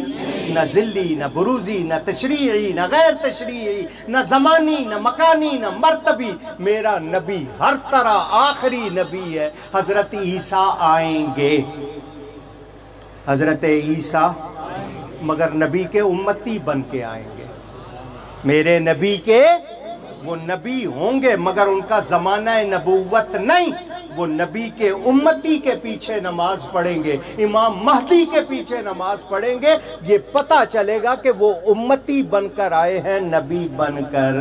نہ ذلی، نہ بروزی، نہ تشریعی، نہ غیر تشریعی، نہ زمانی، نہ مکانی، نہ مرتبی۔ میرا نبی ہر طرح آخری نبی ہے۔ حضرت عیسیٰ آئیں گے، حضرت عیسیٰ، مگر نبی کے امتی بن کے آئیں گے۔ میرے نبی کے وہ نبی ہوں گے مگر ان کا زمانہ نبوت نہیں، وہ نبی کے امتی کے پیچھے نماز پڑھیں گے، امام مہدی کے پیچھے نماز پڑھیں گے۔ یہ پتہ چلے گا کہ وہ امتی بن کر آئے ہیں، نبی بن کر،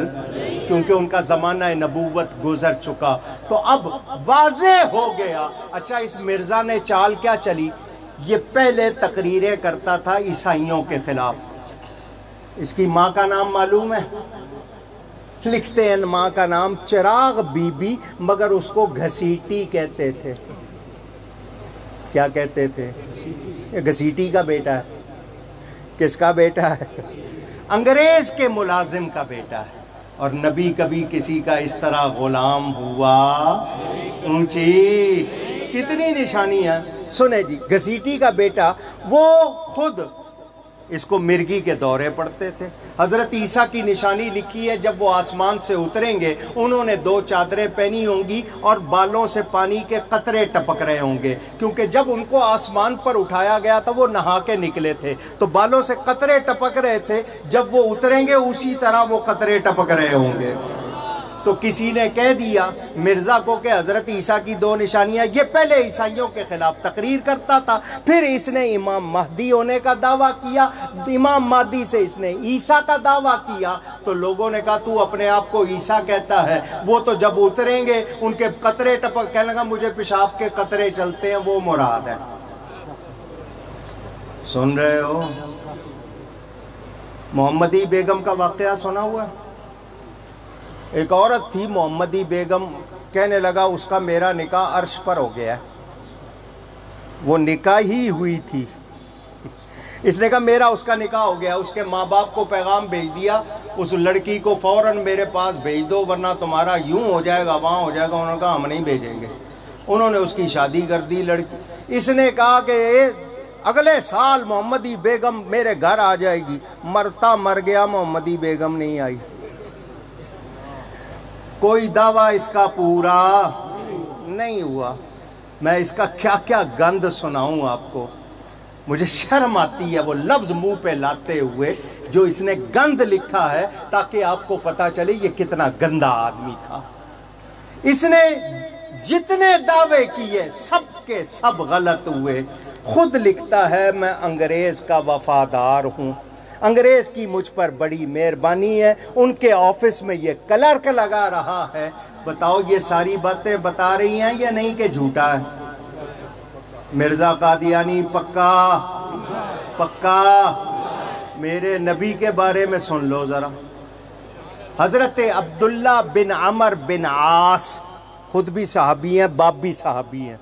کیونکہ ان کا زمانہ نبوت گزر چکا۔ تو اب واضح ہو گیا۔ اچھا، اس مرزا نے چال کیا چلی؟ یہ پہلے تقریریں کرتا تھا عیسائیوں کے خلاف۔ اس کی ماں کا نام معلوم ہے؟ لکھتے ہیں ماں کا نام چراغ بی بی، مگر اس کو گھسیٹی کہتے تھے۔ کیا کہتے تھے؟ یہ گھسیٹی کا بیٹا ہے۔ کس کا بیٹا ہے؟ انگریز کے ملازم کا بیٹا ہے۔ اور نبی کبھی کسی کا اس طرح غلام ہوا؟ اونچی کتنی نشانی ہے۔ سنیں جی، گھسیٹی کا بیٹا، وہ خود اس کو مرگی کے دورے پڑتے تھے۔ حضرت عیسیٰ کی نشانی لکھی ہے، جب وہ آسمان سے اتریں گے انہوں نے 2 چادریں پہنی ہوں گی اور بالوں سے پانی کے قطرے ٹپک رہے ہوں گے، کیونکہ جب ان کو آسمان پر اٹھایا گیا تھا وہ نہا کے نکلے تھے تو بالوں سے قطرے ٹپک رہے تھے، جب وہ اتریں گے اسی طرح وہ قطرے ٹپک رہے ہوں گے۔ تو کسی نے کہہ دیا مرزا کو کہ حضرت عیسیٰ کی 2 نشانیاں، یہ پہلے عیسائیوں کے خلاف تقریر کرتا تھا، پھر اس نے امام مہدی ہونے کا دعویٰ کیا، امام مہدی سے اس نے عیسیٰ کا دعویٰ کیا، تو لوگوں نے کہا تو اپنے آپ کو عیسیٰ کہتا ہے، وہ تو جب اتریں گے ان کے قطرے ٹپک، کہنے لگا مجھے پیشاب کے قطرے چلتے ہیں، وہ مراد ہے۔ سن رہے ہو؟ محمدی بیگم کا واقعہ سنا ہوا ہے؟ ایک عورت تھی محمدی بیگم، کہنے لگا اس کا میرا نکاح عرش پر ہو گیا ہے، وہ نکاح ہی ہوئی تھی، اس نے کہا میرا اس کا نکاح ہو گیا، اس کے ماں باپ کو پیغام بھیج دیا اس لڑکی کو فوراً میرے پاس بھیج دو ورنہ تمہارا یوں ہو جائے گا وہاں ہو جائے گا، انہوں نے کہا ہم نہیں بھیجیں گے، انہوں نے اس کی شادی کر دی لڑکی، اس نے کہا کہ اگلے سال محمدی بیگم میرے گھر آ جائے گی، مرتا مر گیا محمدی بیگم نہیں آئی، کوئی دعویٰ اس کا پورا نہیں ہوا۔ میں اس کا کیا کیا گند سناؤں آپ کو، مجھے شرم آتی ہے وہ لفظ منہ پہ لاتے ہوئے جو اس نے گند لکھا ہے، تاکہ آپ کو پتا چلے یہ کتنا گندا آدمی تھا۔ اس نے جتنے دعوے کیے سب کے سب غلط ہوئے، خود لکھتا ہے میں انگریز کا وفادار ہوں، انگریز کی مجھ پر بڑی مہربانی ہے، ان کے آفس میں یہ کلرک لگا رہا ہے۔ بتاؤ یہ ساری باتیں بتا رہی ہیں یا نہیں کہ جھوٹا ہے؟ مرزا قادیانی پکا پکا۔ میرے نبی کے بارے میں سن لو ذرا، حضرت عبداللہ بن عمر بن عاص خود بھی صحابی ہیں، باپ بھی صحابی ہیں،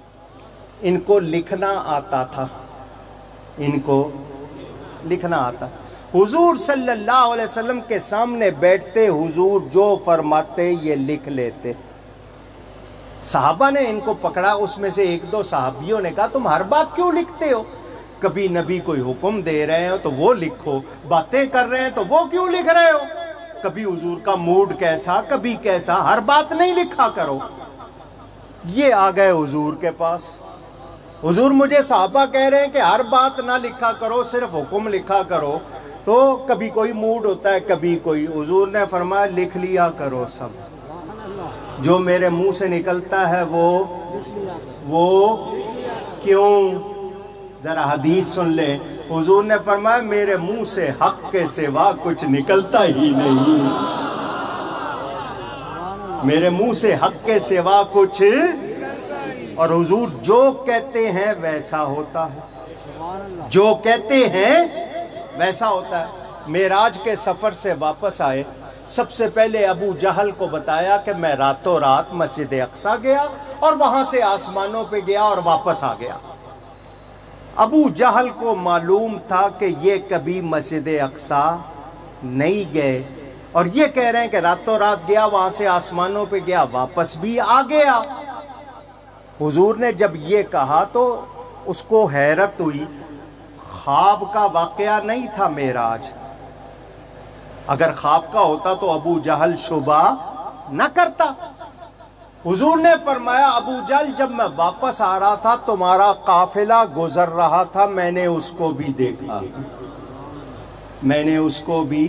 ان کو لکھنا آتا تھا، ان کو لکھنا آتا۔ حضور صلی اللہ علیہ وسلم کے سامنے بیٹھتے حضور جو فرماتے یہ لکھ لیتے۔ صحابہ نے ان کو پکڑا، اس میں سے 1-2 صحابیوں نے کہا تم ہر بات کیوں لکھتے ہو؟ کبھی نبی کوئی حکم دے رہے ہیں تو وہ لکھو، باتیں کر رہے ہیں تو وہ کیوں لکھ رہے ہو؟ کبھی حضور کا موڈ کیسا کبھی کیسا، ہر بات نہیں لکھا کرو۔ یہ آ گئے حضور کے پاس، حضور مجھے صحابہ کہہ رہے ہیں کہ ہر بات نہ لکھا کرو، صرف حکم لکھا کرو، تو کبھی کوئی موڈ ہوتا ہے کبھی کوئی۔ حضور نے فرمایا لکھ لیا کرو سب، جو میرے منہ سے نکلتا ہے وہ کیوں؟ ذرا حدیث سن لیں، حضور نے فرمایا میرے منہ سے حق کے سوا کچھ نکلتا ہی نہیں، میرے منہ سے حق کے سوا کچھ، اور حضور جو کہتے ہیں ویسا ہوتا ہے، جو کہتے ہیں ویسا ہوتا ہے۔ معراج کے سفر سے واپس آئے، سب سے پہلے ابو جہل کو بتایا کہ میں راتوں رات مسجد اقصیٰ گیا اور وہاں سے آسمانوں پہ گیا اور واپس آ گیا۔ ابو جہل کو معلوم تھا کہ یہ کبھی مسجد اقصیٰ نہیں گئے، اور یہ کہہ رہے ہیں کہ راتوں رات گیا، وہاں سے آسمانوں پہ گیا، واپس بھی آ گیا۔ حضور نے جب یہ کہا تو اس کو حیرت ہوئی، خواب کا واقعہ نہیں تھا معراج، اگر خواب کا ہوتا تو ابو جہل شبہ نہ کرتا۔ حضور نے فرمایا ابو جہل جب میں واپس آ رہا تھا تمہارا قافلہ گزر رہا تھا، میں نے اس کو بھی دیکھا، میں نے اس کو بھی۔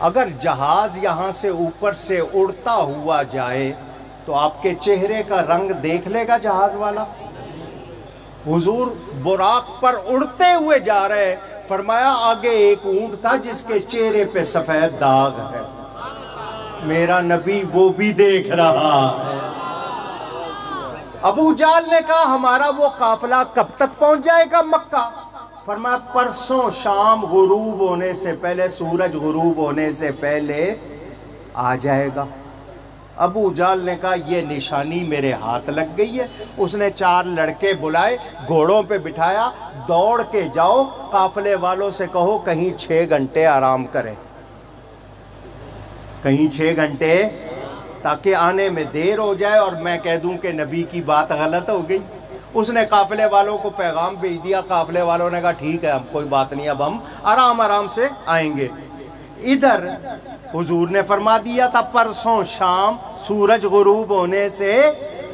اگر جہاز یہاں سے اوپر سے اڑتا ہوا جائے تو آپ کے چہرے کا رنگ دیکھ لے گا جہاز والا؟ حضور براق پر اڑتے ہوئے جا رہے، فرمایا آگے ایک اونٹ تھا جس کے چہرے پہ سفید داغ ہے، میرا نبی وہ بھی دیکھ رہا ہے۔ ابو جہل نے کہا ہمارا وہ قافلہ کب تک پہنچ جائے گا مکہ؟ فرمایا پرسوں شام غروب ہونے سے پہلے، سورج غروب ہونے سے پہلے آ جائے گا۔ ابو جہل نے کہا یہ نشانی میرے ہاتھ لگ گئی ہے۔ اس نے 4 لڑکے بلائے، گھوڑوں پہ بٹھایا، دوڑ کے جاؤ قافلے والوں سے کہو کہیں 6 گھنٹے آرام کریں، کہیں 6 گھنٹے، تاکہ آنے میں دیر ہو جائے اور میں کہہ دوں کہ نبی کی بات غلط ہو گئی۔ اس نے قافلے والوں کو پیغام بھیج دیا، قافلے والوں نے کہا ٹھیک ہے کوئی بات نہیں، اب ہم آرام آرام سے آئیں گے۔ ادھر حضور نے فرما دیا تھا پرسوں شام سورج غروب ہونے سے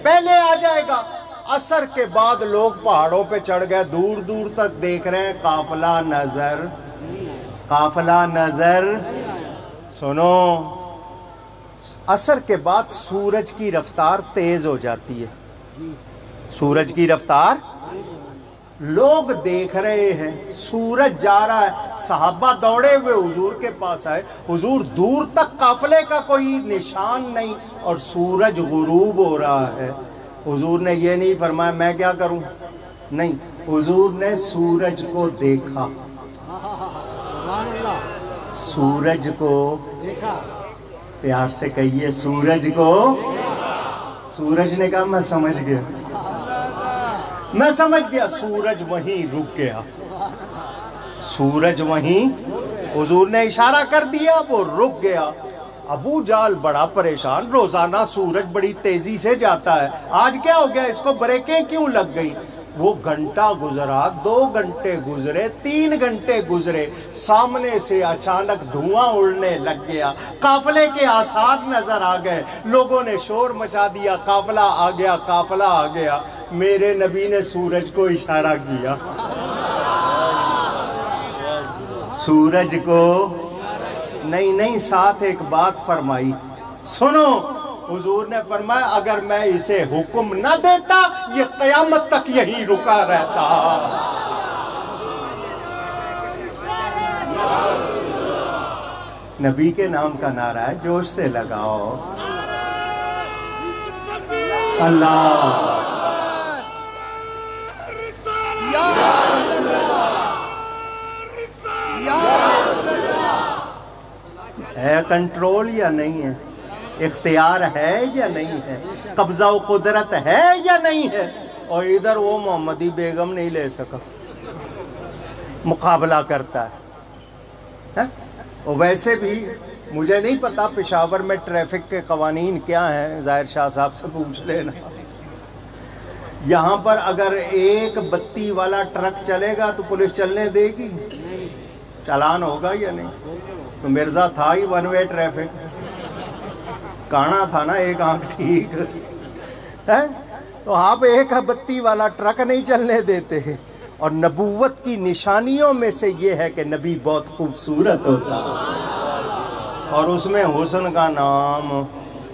پہلے آ جائے گا۔ عصر کے بعد لوگ پہاڑوں پہ چڑھ گئے، دور دور تک دیکھ رہے ہیں، قافلہ نظر۔ سنو، عصر کے بعد سورج کی رفتار تیز ہو جاتی ہے، سورج کی رفتار، لوگ دیکھ رہے ہیں سورج جا رہا ہے، صحابہ دوڑے ہوئے حضور کے پاس آئے، حضور دور تک قافلے کا کوئی نشان نہیں اور سورج غروب ہو رہا ہے۔ حضور نے یہ نہیں فرمایا میں کیا کروں، نہیں، حضور نے سورج کو دیکھا، سورج کو پیار سے کہیے، سورج کو، سورج نے کہا میں سمجھ گیا، سورج وہیں رک گیا، سورج وہیں، حضور نے اشارہ کر دیا وہ رک گیا۔ ابو جال بڑا پریشان، روزانہ سورج بڑی تیزی سے جاتا ہے، آج کیا ہو گیا، اس کو بریکیں کیوں لگ گئی؟ وہ گھنٹہ گزرا، 2 گھنٹے گزرے، 3 گھنٹے گزرے، سامنے سے اچانک دھواں اڑنے لگ گیا، قافلے کے آثار نظر آ گئے، لوگوں نے شور مچا دیا، قافلہ آ گیا، قافلہ آ گیا۔ میرے نبی نے سورج کو اشارہ کیا، سورج کو نہیں، ساتھ ایک بات فرمائی، سنو، حضور نے فرمایا اگر میں اسے حکم نہ دیتا یہ قیامت تک یہی رکا رہتا۔ نبی کے نام کا نعرہ ہے، جوش سے لگاؤ، اللہ ہے، کنٹرول یا نہیں ہے، اختیار ہے یا نہیں ہے، قبضہ و قدرت ہے یا نہیں ہے؟ اور ادھر وہ محمدی بیگم نہیں لے سکا، مقابلہ کرتا ہے۔ اور ویسے بھی مجھے نہیں پتا پشاور میں ٹریفک کے قوانین کیا ہیں، ظاہر شاہ صاحب سے پوچھ لینا۔ یہاں پر اگر ایک بتی والا ٹرک چلے گا تو پولیس چلنے دے گی؟ چالان ہوگا یا نہیں؟ تو مرزا تھا ہی 1 وے ٹریفک، کانا تھا نا ایک آنکھ ٹھیک ہے، تو آپ ایک بتی والا ٹرک نہیں چلنے دیتے ہیں۔ اور نبوت کی نشانیوں میں سے یہ ہے کہ نبی بہت خوبصورت ہوتا ہے اور اس میں حسن کا نام،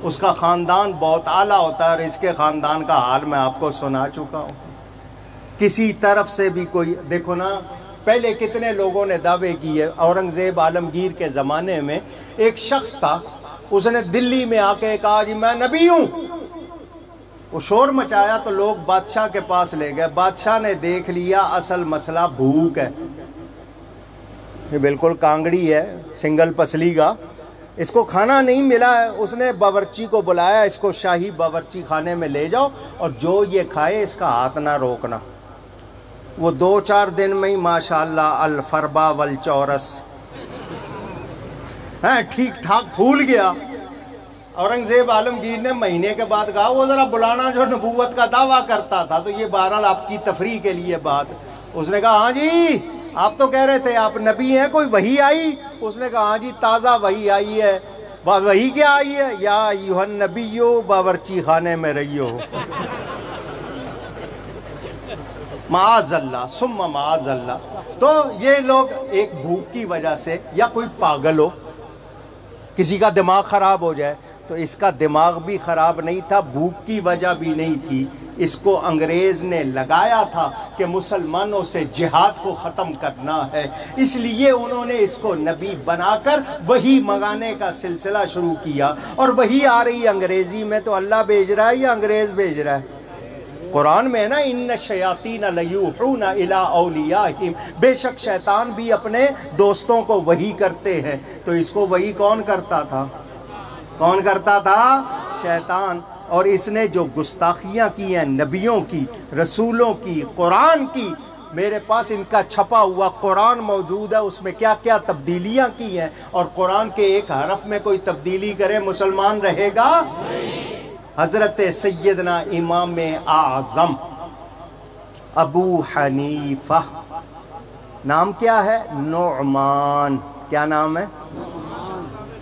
اس کا خاندان بہت اعلیٰ ہوتا ہے، اور اس کے خاندان کا حال میں آپ کو سنا چکا ہوں۔ کسی طرف سے بھی کوئی، دیکھو نا پہلے کتنے لوگوں نے دعوے کیے، اورنگزیب عالمگیر کے زمانے میں ایک شخص تھا، اس نے دلی میں آ کے کہا جی میں نبی ہوں، وہ شور مچایا تو لوگ بادشاہ کے پاس لے گئے، بادشاہ نے دیکھ لیا اصل مسئلہ بھوک ہے، یہ بالکل کانگڑی ہے سنگل پسلی کا، اس کو کھانا نہیں ملا ہے، اس نے باورچی کو بلایا، اس کو شاہی باورچی خانے میں لے جاؤ اور جو یہ کھائے اس کا ہاتھ نہ روکنا۔ وہ 2-4 دن میں ہی ماشاءاللہ الفربا والچورس ٹھیک ٹھاک پھول گیا۔ اورنگزیب عالمگیر نے مہینے کے بعد کہا وہ ذرا بلانا جو نبوت کا دعویٰ کرتا تھا، تو یہ بہرحال آپ کی تفریح کے لیے بات۔ اس نے کہا ہاں جی آپ تو کہہ رہے تھے آپ نبی ہیں، کوئی وحی آئی؟ اس نے کہا ہاں جی تازہ وحی آئی ہے۔ وحی کیا آئی ہے؟ یا ایھا النبیو باورچی خانے میں رہیو۔ معاذ اللہ ثم معاذ اللہ۔ تو یہ لوگ ایک بھوک کی وجہ سے، یا کوئی پاگل ہو، کسی کا دماغ خراب ہو جائے، تو اس کا دماغ بھی خراب نہیں تھا، بھوک کی وجہ بھی نہیں تھی، اس کو انگریز نے لگایا تھا کہ مسلمانوں سے جہاد کو ختم کرنا ہے، اس لیے انہوں نے اس کو نبی بنا کر وحی منگانے کا سلسلہ شروع کیا۔ اور وحی آ رہی انگریزی میں تو اللہ بھیج رہا ہے یا انگریز بھیج رہا ہے؟ قرآن میں ہے نا ان الشیاطین لیوحون الی اولیاءہم، بے شک شیطان بھی اپنے دوستوں کو وحی کرتے ہیں۔ تو اس کو وحی کون کرتا تھا؟ کون کرتا تھا؟ شیطان۔ اور اس نے جو گستاخیاں کی ہیں نبیوں کی، رسولوں کی، قرآن کی، میرے پاس ان کا چھپا ہوا قرآن موجود ہے، اس میں کیا کیا تبدیلیاں کی ہیں، اور قرآن کے ایک حرف میں کوئی تبدیلی کرے مسلمان رہے گا؟ حضرت سیدنا امام اعظم ابو حنیفہ، نام کیا ہے؟ نعمان۔ کیا نام ہے؟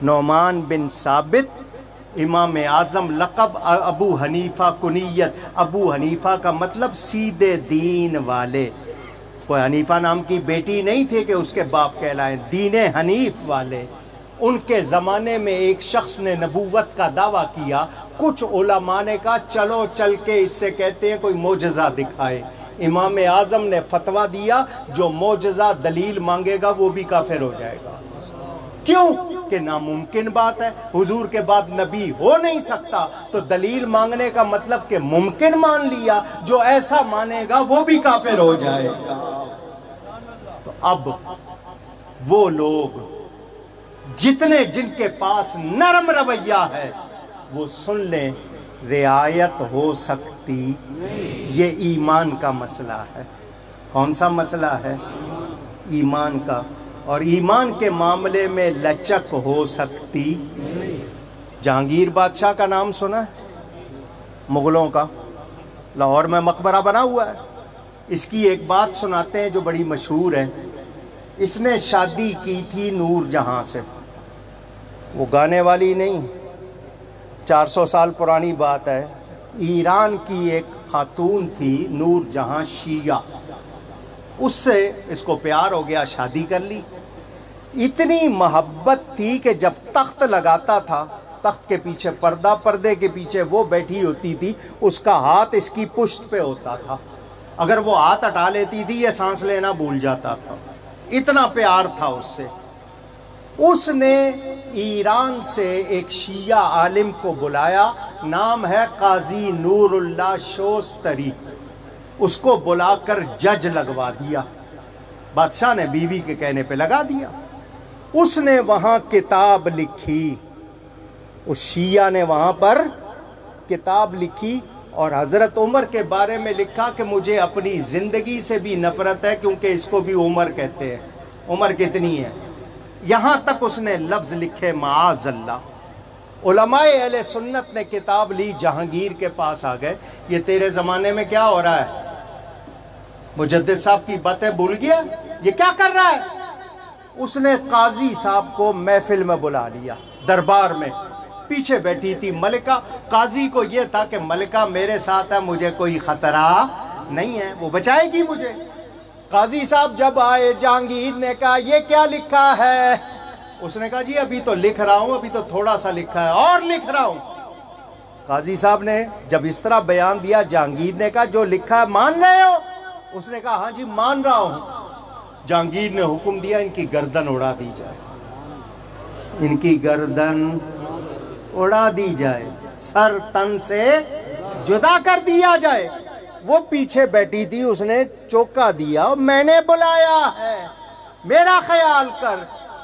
نعمان بن ثابت، امام اعظم لقب، ابو حنیفہ کنیت۔ ابو حنیفہ کا مطلب سیدھے دین والے۔ کوئی حنیفہ نام کی بیٹی نہیں تھے کہ اس کے باپ کہلائیں، دین حنیف والے۔ ان کے زمانے میں ایک شخص نے نبوت کا دعویٰ کیا، کچھ علماء نے کہا چلو چل کے اس سے کہتے ہیں کوئی معجزہ دکھائے۔ امام اعظم نے فتویٰ دیا جو معجزہ دلیل مانگے گا وہ بھی کافر ہو جائے گا۔ کیوں؟ کہ ناممکن بات ہے، حضور کے بعد نبی ہو نہیں سکتا، تو دلیل مانگنے کا مطلب کہ ممکن مان لیا، جو ایسا مانے گا وہ بھی کافر ہو جائے گا۔ تو اب وہ لوگ جتنے جن کے پاس نرم رویہ ہے وہ سن لیں، رعایت ہو سکتی، یہ ایمان کا مسئلہ ہے۔ کون سا مسئلہ ہے؟ ایمان کا۔ اور ایمان کے معاملے میں لچک ہو سکتی۔ جہانگیر بادشاہ کا نام سنا ہے؟ مغلوں کا، لاہور میں مقبرہ بنا ہوا ہے۔ اس کی ایک بات سناتے ہیں جو بڑی مشہور ہے۔ اس نے شادی کی تھی نور جہاں سے، وہ گانے والی نہیں، 400 سال پرانی بات ہے۔ ایران کی ایک خاتون تھی نور جہاں شیعہ، اس سے اس کو پیار ہو گیا، شادی کر لی۔ اتنی محبت تھی کہ جب تخت لگاتا تھا، تخت کے پیچھے پردہ، پردے کے پیچھے وہ بیٹھی ہوتی تھی، اس کا ہاتھ اس کی پشت پہ ہوتا تھا۔ اگر وہ ہاتھ ہٹا لیتی تھی یہ سانس لینا بھول جاتا تھا، اتنا پیار تھا اس سے۔ اس نے ایران سے ایک شیعہ عالم کو بلایا، نام ہے قاضی نور اللہ شوستری۔ اس کو بلا کر جج لگوا دیا، بادشاہ نے بیوی کے کہنے پہ لگا دیا۔ اس نے وہاں کتاب لکھی، اس شیعہ نے وہاں پر کتاب لکھی اور حضرت عمر کے بارے میں لکھا کہ مجھے اپنی زندگی سے بھی نفرت ہے کیونکہ اس کو بھی عمر کہتے ہیں۔ عمر کتنی ہے؟ یہاں تک اس نے لفظ لکھے معاذ اللہ۔ علماء اہل سنت نے کتاب لی، جہانگیر کے پاس آ گئے، یہ تیرے زمانے میں کیا ہو رہا ہے؟ مجدد صاحب کی باتیں بھول گیا، یہ کیا کر رہا ہے؟ اس نے قاضی صاحب کو محفل میں بلا لیا، دربار میں۔ پیچھے بیٹھی تھی ملکہ۔ قاضی کو یہ تھا کہ ملکہ میرے ساتھ ہے، مجھے کوئی خطرہ نہیں ہے، وہ بچائے گی مجھے۔ قاضی صاحب جب آئے، جہانگیر نے کہا یہ کیا لکھا ہے؟ اس نے کہا جی ابھی تو لکھ رہا ہوں، ابھی تو تھوڑا سا لکھا ہے، اور لکھ رہا ہوں۔ قاضی صاحب نے جب اس طرح بیان دیا، جہانگیر نے کہا جو لکھا ہے مان رہے ہو؟ اس نے کہا ہاں جی مان رہا ہوں۔ جہانگیر نے حکم دیا ان کی گردن اڑا دی جائے، ان کی گردن اڑا دی جائے، سر تن سے جدا کر دیا جائے۔ وہ پیچھے بیٹھی تھی، اس نے چوکا دیا، میں نے بلایا ہے، میرا خیال کر۔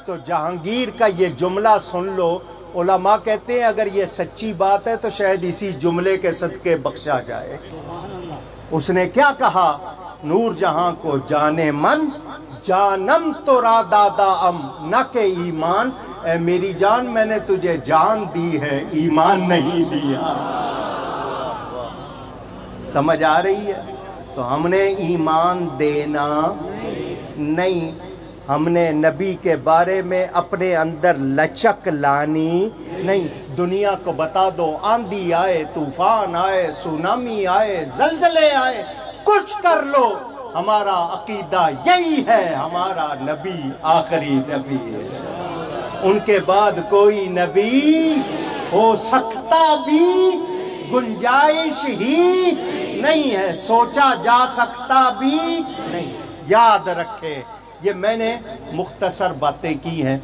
تو جہانگیر کا یہ جملہ سن لو، علماء کہتے ہیں اگر یہ سچی بات ہے تو شاید اسی جملے کے صدقے بخشا جائے۔ اس نے کیا کہا؟ نور جہاں کو جانے من، جانم تو را دادا ام، نہ کہ ایمان، اے میری جان میں نے تجھے جان دی ہے، ایمان نہیں دیا۔ سمجھ آ رہی ہے؟ تو ہم نے ایمان دینا نہیں، ہم نے نبی کے بارے میں اپنے اندر لچک لانی نہیں۔ دنیا کو بتا دو، آندھی آئے، طوفان آئے، سونامی آئے، زلزلے آئے، کچھ کر لو، ہمارا عقیدہ یہی ہے، ہمارا نبی آخری نبی ہے، ان کے بعد کوئی نبی ہو سکتا بھی گنجائش ہی نہیں ہے، سوچا جا سکتا بھی نہیں۔ یاد رکھے، یہ میں نے مختصر باتیں کی ہیں۔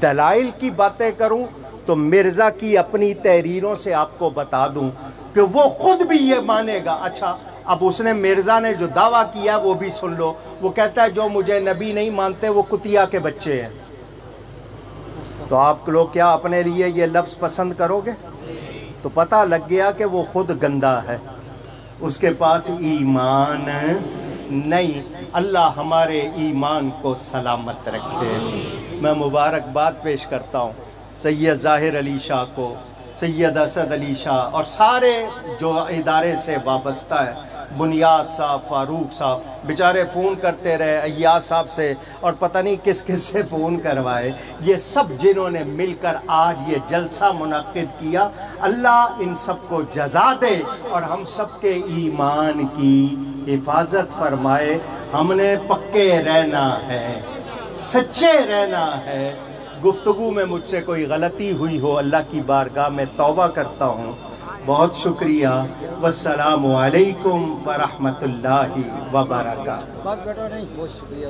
دلائل کی باتیں کروں تو مرزا کی اپنی تحریروں سے آپ کو بتا دوں کہ وہ خود بھی یہ مانے گا۔ اچھا اب اس نے، مرزا نے جو دعویٰ کیا وہ بھی سن لو۔ وہ کہتا ہے جو مجھے نبی نہیں مانتے وہ کتیا کے بچے ہیں۔ تو آپ لوگ کیا اپنے لیے یہ لفظ پسند کرو گے؟ تو پتہ لگ گیا کہ وہ خود گندا ہے، اس کے پاس ایمان نہیں۔ اللہ ہمارے ایمان کو سلامت رکھے۔ میں مبارکباد پیش کرتا ہوں سید ظاہر علی شاہ کو، سید اسد علی شاہ اور سارے جو ادارے سے وابستہ ہے۔ بنیاد صاحب، فاروق صاحب بیچارے فون کرتے رہے، ایاز صاحب سے اور پتہ نہیں کس کس سے فون کروائے، یہ سب جنہوں نے مل کر آج یہ جلسہ منعقد کیا، اللہ ان سب کو جزا دے اور ہم سب کے ایمان کی حفاظت فرمائے۔ ہم نے پکے رہنا ہے، سچے رہنا ہے۔ گفتگو میں مجھ سے کوئی غلطی ہوئی ہو، اللہ کی بارگاہ میں توبہ کرتا ہوں۔ بہت شکریہ۔ والسلام علیکم ورحمۃ اللہ وبرکاتہ۔ بات بیٹا نہیں، بہت شکریہ۔